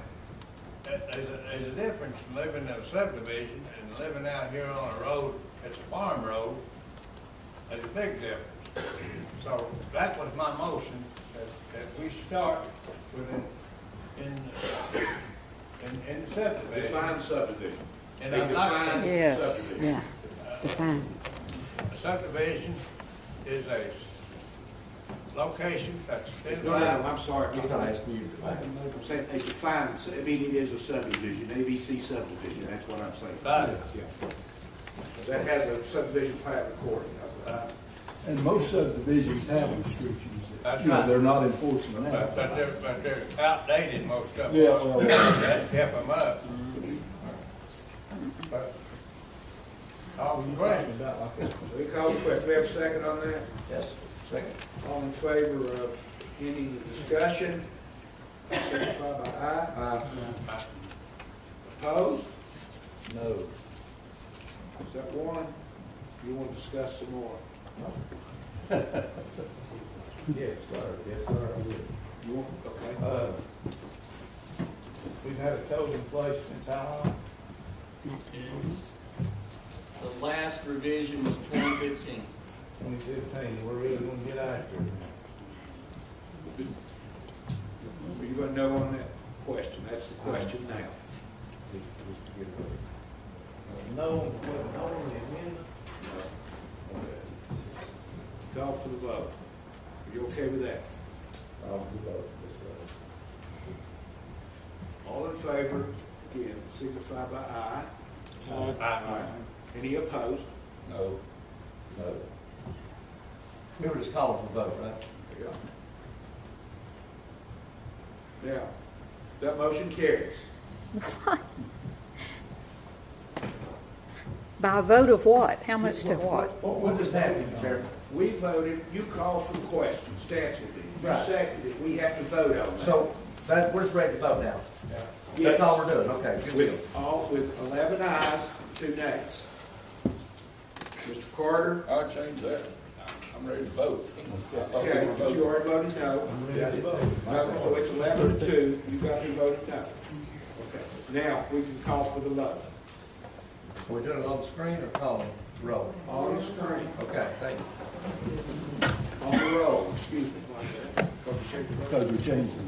there's a difference in living in a subdivision and living out here on a road that's a farm road. There's a big difference. So that was my motion, that we start with in the subdivision. Define subdivision. And I'd like to- Yes, subdivision. yeah, define. A subdivision is a location that's been. No, I'm sorry. He's not asking you to define it. I'm saying a defined, I mean, it is a subdivision, ABC subdivision, that's what I'm saying. Right. Yeah. That has a subdivision plat recording. And most subdivisions have restrictions. That's You know, right. they're not enforcing that. But they're outdated, most of them. Yeah, well, That kept them up. But, all the questions. We call the question, we have a second on that? Yes, second. All in favor of ending the discussion, signify by aye. Opposed? No. Is that one? You want to discuss some more? Yes, sir, yes, sir, I will. You want, okay. We've had a code in place since how long? The last revision was 2015. 2015, we're really gonna get after it now. Are you going to know on that question? That's the question now. No on the amendment? Call for the vote. Are you okay with that? I'll vote, yes, sir. All in favor, again, signify by aye. Aye. Any opposed? No. No. We were just calling for the vote, right? Yeah. Now, that motion carries. By a vote of what? How much to what? What just happened, Chairman? We voted, you called for the question, Stats will be. You Right. seconded, we have to vote on that. So, we're just ready to vote now? Yes. That's all we're doing, okay, good deal. With 11 ayes, 2 nays. Mr. Carter? I'll change that. I'm ready to vote. I thought we Okay, were but you voting. already voted no. No, so it's 11 to 2, you got who voted no. Okay, now we can call for the vote. Are we doing it on the screen or calling roll? On the screen, Okay, thank you. on the roll, excuse me. Because we changed it.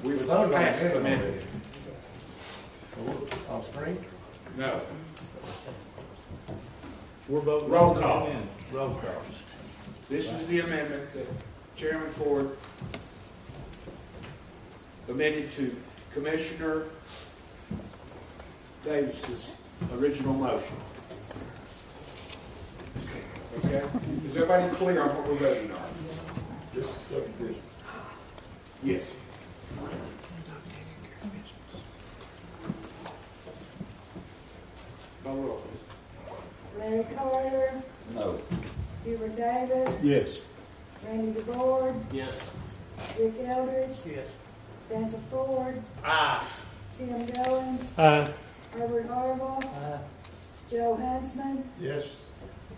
We voted on the amendment. On screen? No. We're voting. Roll call. Roll call. This is the amendment that Chairman Ford amended to Commissioner Davis's original motion. Okay? Is everybody clear on what we're voting on? Just a subdivision. Yes. Call the roll, please. Larry Carter, No. Hubert Davis, Yes. Randy DeBoard, Yes. Rick Eldridge, Yes. Spencer Ford, Aye. Tim Goins, Aye. Herbert Harville, Joe Huntsman, Yes.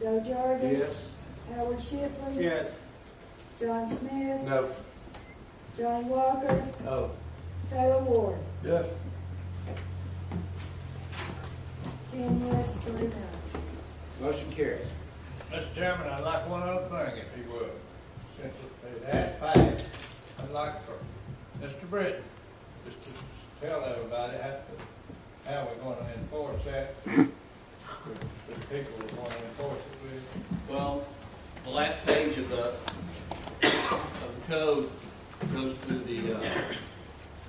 Joe Jarvis, Yes. Howard Shipley, Yes. John Smith, No. Johnny Walker, No. Taylor Ward. Yes. 10 yes, 3 no. Motion carries. Mr. Chairman, I'd like one other thing, if you would. Since it has passed, I'd like for Mr. Britton, just to tell everybody how we're gonna enforce that. The people we're gonna enforce it with. Well, the last page of the code goes through the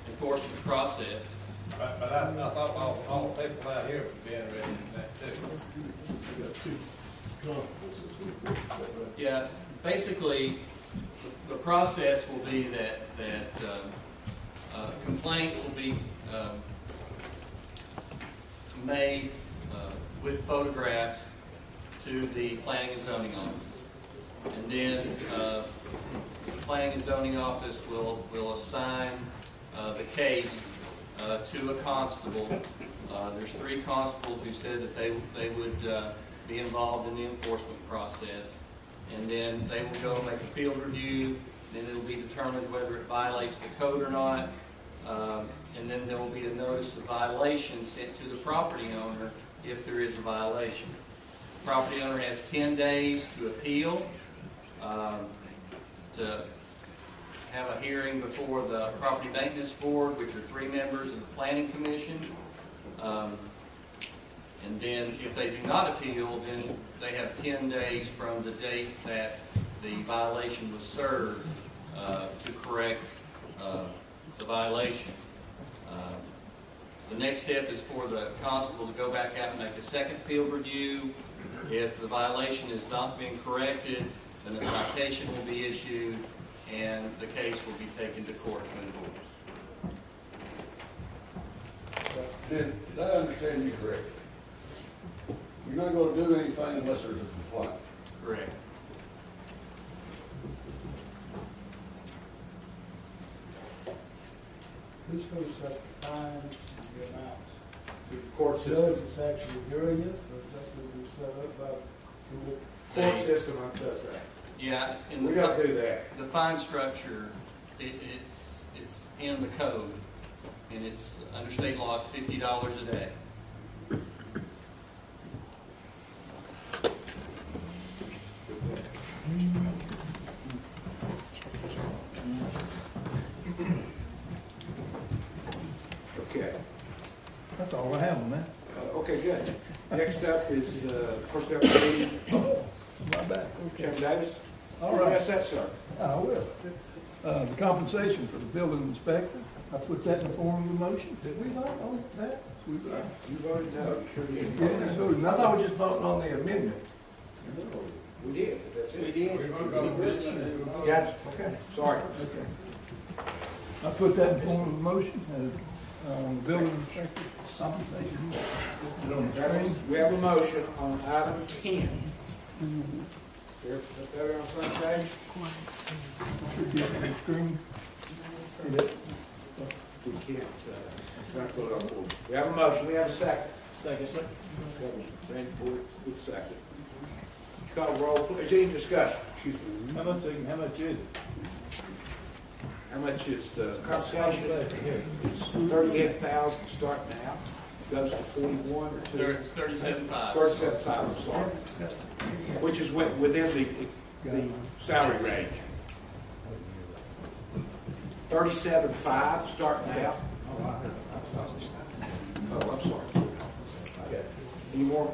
enforcement process. But I thought all the people out here would be interested in that too. Yeah, basically, the process will be that complaints will be made with photographs to the planning and zoning office. And then the planning and zoning office will assign the case to a constable. There's 3 constables who said that they would be involved in the enforcement process. And then they will go make a field review, then it will be determined whether it violates the code or not. And then there will be a notice of violation sent to the property owner if there is a violation. The property owner has 10 days to appeal, to have a hearing before the Property Maintenance Board, which are 3 members of the Planning Commission. And then if they do not appeal, then they have 10 days from the date that the violation was served to correct the violation. The next step is for the constable to go back out and make a second field review. If the violation has not been corrected, then a citation will be issued and the case will be taken to court to enforce. Did I understand you correctly? You're not gonna do anything unless there's a complaint? Correct. Who's going to set the fines and the amounts? The court The judge is actually doing it, or is that going to be set up by the Court system does that. Yeah, in We gotta do that. The fine structure, it's in the code, and it's under state law. It's $50 a day. Okay. That's all I have on that. Okay, good. Next up is personnel committee. My back. Chairman Davis. All right. Yes, that, sir. I will. The compensation for the building inspector, I put that in the form of a motion. Did we vote on that? We voted. You voted no. Sure did. Yeah, just voted. I thought we just voted on the amendment. We did, but that's it. We did. We voted on this. Yeah, okay, sorry. Okay. I put that in form of a motion, the building inspector compensation. Is it on the screen? We have a motion on item 10. Everybody on the same page? Should be on the screen. We can't, trying to put it on board. We have a motion, we have a second. Second. Randy Boyd with second. Call the roll, please. Is there any discussion? Excuse me. How much is it? How much is the compensation? It's 38,000 starting out. Goes to 41 or 2. It's 37.5. 37,500, I'm sorry. Which is within the salary range. 37.5 starting out. Oh, I'm sorry. Any more?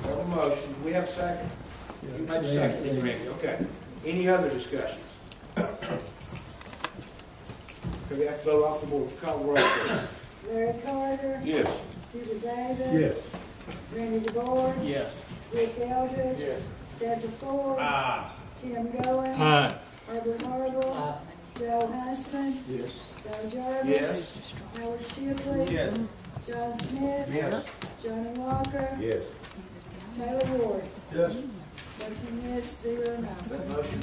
We have a motion. Do we have a second? You made a second, Randy. Okay. Any other discussions? Okay, we have to vote off the board. Call the roll, please. Larry Carter, Yes. Peter Davis. Yes. Randy DeBoer, Yes. Rick Eldridge. Yes. Stetser Ford. Tim Goins. Aye. Herbert Marble. Joe Huntsman. Yes. Joe Jarvis. Yes. Howard Shipley. Yes. John Smith. Yes. Johnny Walker. Yes. Taylor Ward. Yes. 13 yes, 0 no. That motion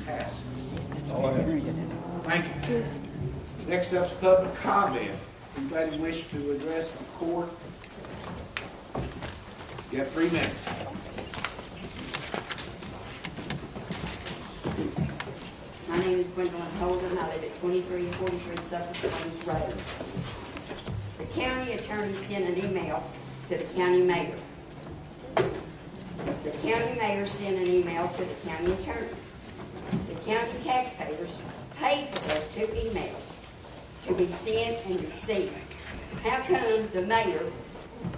passes. That's all I have. Thank you. Next up is public comment. Anybody wish to address the court? You have 3 minutes. My name is Gwendolyn Holden. I live at 2343 Suffolk Springs Road. The county attorney sent an email to the county mayor. The county mayor sent an email to the county attorney. The county taxpayers paid for those 2 emails to be sent and received. How come the mayor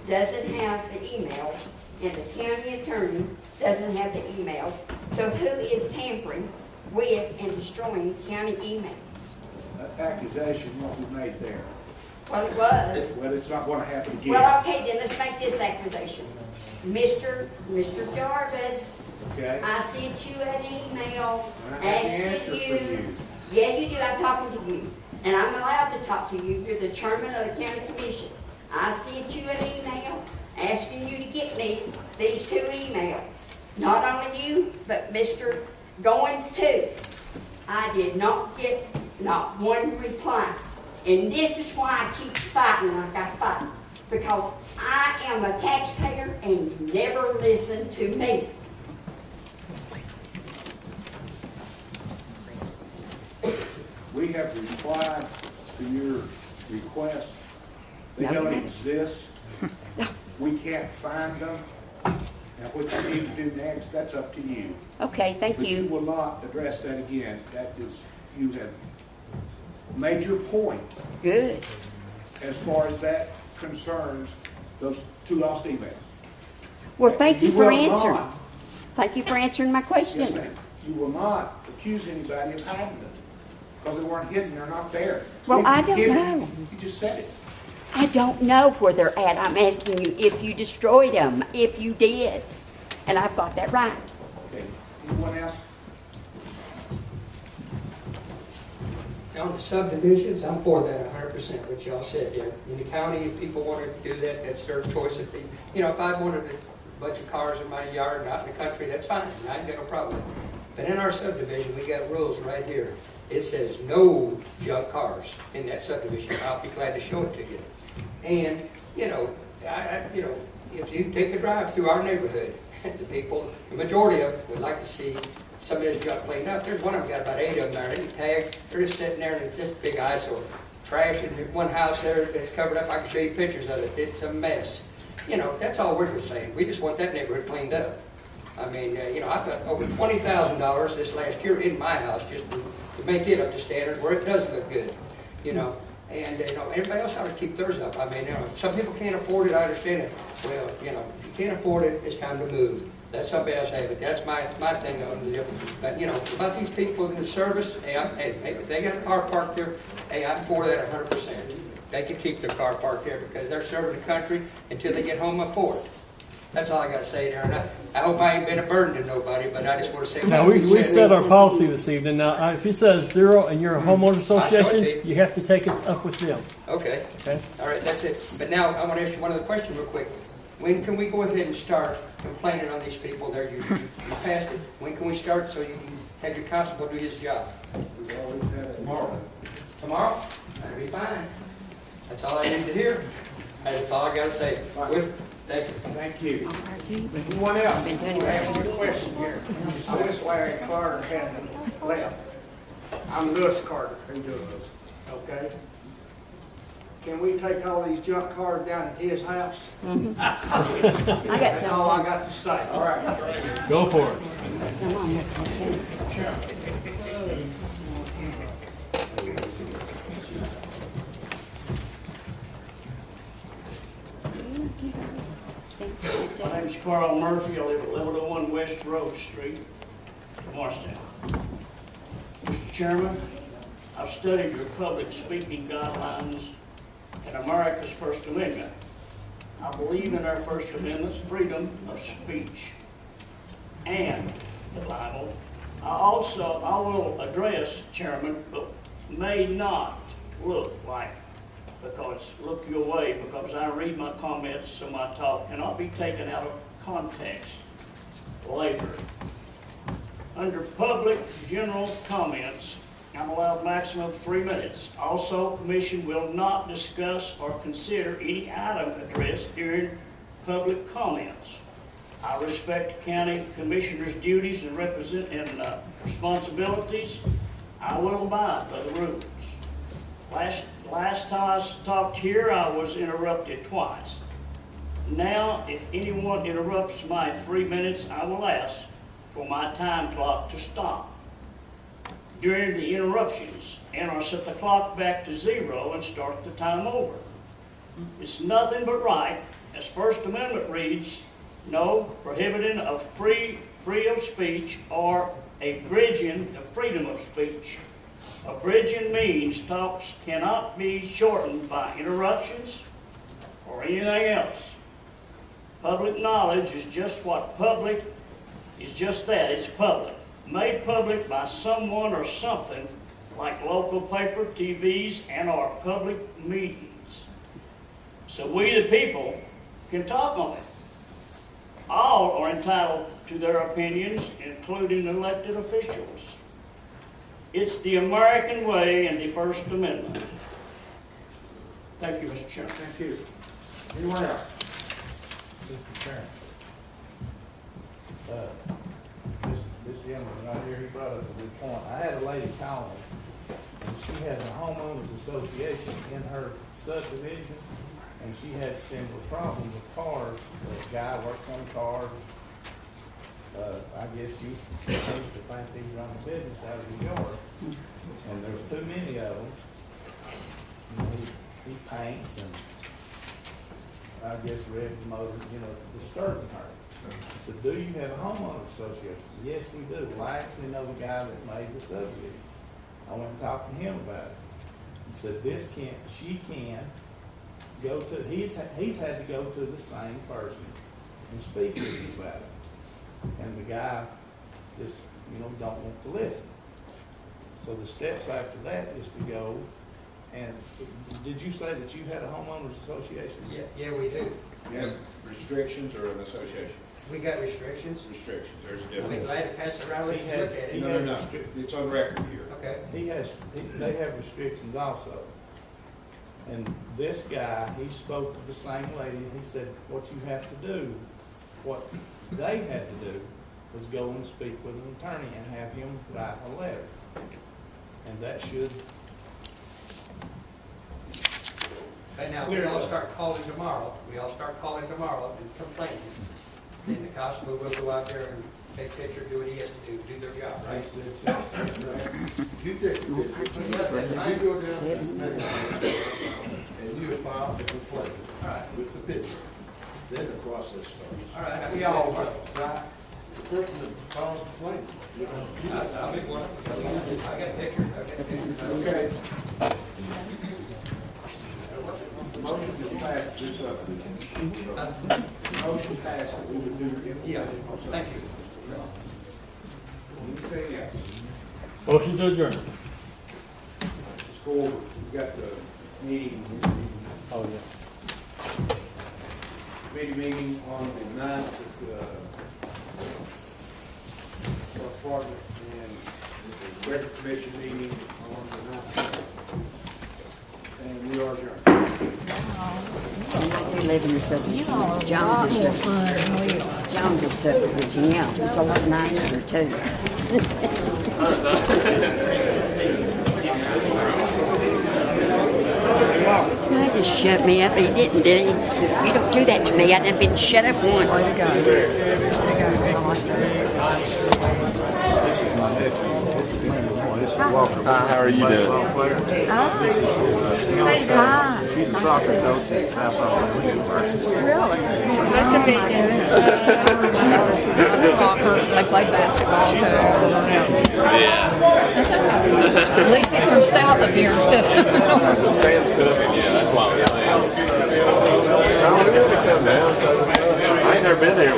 doesn't have the emails and the county attorney doesn't have the emails? So who is tampering with and destroying county emails? That accusation won't be made there. Well, it was. Well, it's not gonna happen again. Well, okay, then let's make this accusation. Mr. Jarvis, Okay? I sent you an email I have an answer asking for you. you. Yeah, you do, I'm talking to you. And I'm allowed to talk to you. You're the chairman of the county commission. I sent you an email asking you to get me these 2 emails. Not only you, but Mr. Goins too. I did not get not one reply. And this is why I keep fighting like I fight. Because I am a taxpayer and you never listen to me. We have replied to your request. They No, don't we exist. We can't find them. Now, what you need to do next, that's up to you. Okay, thank But you you. will not address that again. That is, you have made your point Good. as far as that concerns those 2 lost emails. Well, thank you for will answering. not- Thank you for answering my Yes, question. ma'am. You will not accuse anybody of hiding them, because they weren't hidden, they're not there. Well, If I you don't hid know. them, you just said it. I don't know where they're at. I'm asking you if you destroyed them, if you did. And I've got that right. Okay, anyone else? On the subdivisions, I'm for that 100%, what y'all said there. In the county, if people want to do that, that's their choice. If they, if I wanted a bunch of cars in my yard, out in the country, that's fine. I ain't got no problem with it. But in our subdivision, we got rules right here. It says no junk cars in that subdivision. I'll be glad to show it to you. And, if you take a drive through our neighborhood, the people, the majority of them would like to see some of this junk cleaned up. There's one of them, got about 8 of them there, they tagged, they're just sitting there and it's just a big eyesore. Trash in one house there that's covered up, I can show you pictures of it, it's a mess. That's all we're just saying, we just want that neighborhood cleaned up. I mean, I've got over $20,000 this last year in my house just to make it up to standards where it does look good, And, everybody else ought to keep theirs up. I mean, some people can't afford it, I understand it. Well, if you can't afford it, it's time to move. Let somebody else have it. That's my thing on the, but, about these people in the service, hey, if they got a car parked there, hey, I'm for that 100%. They can keep their car parked there because they're serving the country until they get home and for it. That's all I got to say there. And I hope I ain't been a burden to nobody, but I just want to say. Now, we set our policy this evening. Now, if it says 0 and you're a homeowner association, you have to take it up with them. Okay. Okay? All right, that's it. But now, I want to ask you one other question real quick. When can we go ahead and start complaining on these people there? You passed it. When can we start so you can have your constable do his job? We've always had it tomorrow. Tomorrow? That'll be fine. That's all I need to hear. That's all I got to say. Thank you. Thank you. Anyone else? I have a question here. This Larry Carter hadn't left. I'm Lewis Carter, who does, okay? Can we take all these junk cars down at his house? I got That's some. all I got to say. All right. Go for it. Some on there. My name's Carl Murphy. I live at 1101 West Rose Street, Morristown. Mr. Chairman, I've studied your public speaking guidelines and America's First Amendment. I believe in our First Amendment's freedom of speech and the Bible. I will address, Chairman, but may not look like, look your way, because I read my comments, so my talk cannot be taken out of context later. Under public general comments, I'm allowed maximum of 3 minutes. Also, Commission will not discuss or consider any item addressed during public comments. I respect the county commissioner's duties and responsibilities. I will abide by the rules. Last time I talked here, I was interrupted twice. Now, if anyone interrupts my 3 minutes, I will ask for my time clock to stop during the interruptions, and I'll set the clock back to 0 and start the time over. It's nothing but right, as First Amendment reads, no prohibiting of free of speech or abridging of freedom of speech. Abridging means talks cannot be shortened by interruptions or anything else. Public knowledge is just what public is, just that, it's public. Made public by someone or something like local paper, TVs, and our public meetings. So we the people can talk on it. All are entitled to their opinions, including elected officials. It's the American way and the First Amendment. Thank you, Mr. Chairman. Thank you. Anyone else? Mr. Chairman. This gentleman right here, he brought up a good point. I had a lady call me, and she has a homeowners association in her subdivision, and she had a similar problem with cars. The guy works on cars. I guess she seems to think he's running a business out of his yard, and there's too many of them. He paints and I guess revs the motor, disturbing her. I said, do you have a homeowner association? Yes, we do. Well, I actually know the guy that made the subdivision. I went and talked to him about it. He said, she can go to, he's had to go to the same person and speak with him about it. And the guy just, don't want to listen. So the steps after that is to go, and did you say that you had a homeowners association? Yeah, we do. You have restrictions or an association? We got restrictions. Restrictions, there's a I'll be difference. glad to pass it around, let you look at it. No, it's on record here. Okay. They have restrictions also. And this guy, he spoke to the same lady, and he said, what you have to do, what they had to do was go and speak with an attorney and have him write a letter. And that should. Okay, now, we all start calling tomorrow, and complaining, then the constable will go out there and take pictures, do what he has to do their job, right? You take the picture, you go down to the next and you file the complaint with the picture. Then the process starts. All right, we all work. Right. The person that files the complaint. I'll be one. I got pictures. Okay. The motion is passed this the motion passed that we would do. Yeah, thank you. Anything else? Motion to adjourn. Score, we got the meeting. Oh, yeah. Committee meeting on the 9th of Department and the Record Commission meeting on the 9th. And we are adjourned. You live in the subdivision. Jones is subdivision, yeah. It's a lot nicer too. He just shut me up. He didn't, did he? You don't do that to me. I've been shut up once. This is my nephew. This is my This is Walker. How are you doing? This is his fiance. She's a soccer coach at South Alabama University. Really? Nice to meet you. Soccer. They play basketball too. Yeah. That's okay. At least he's from south of here instead of. Sam's cooking, yeah, that's why I'm saying. I ain't never been there.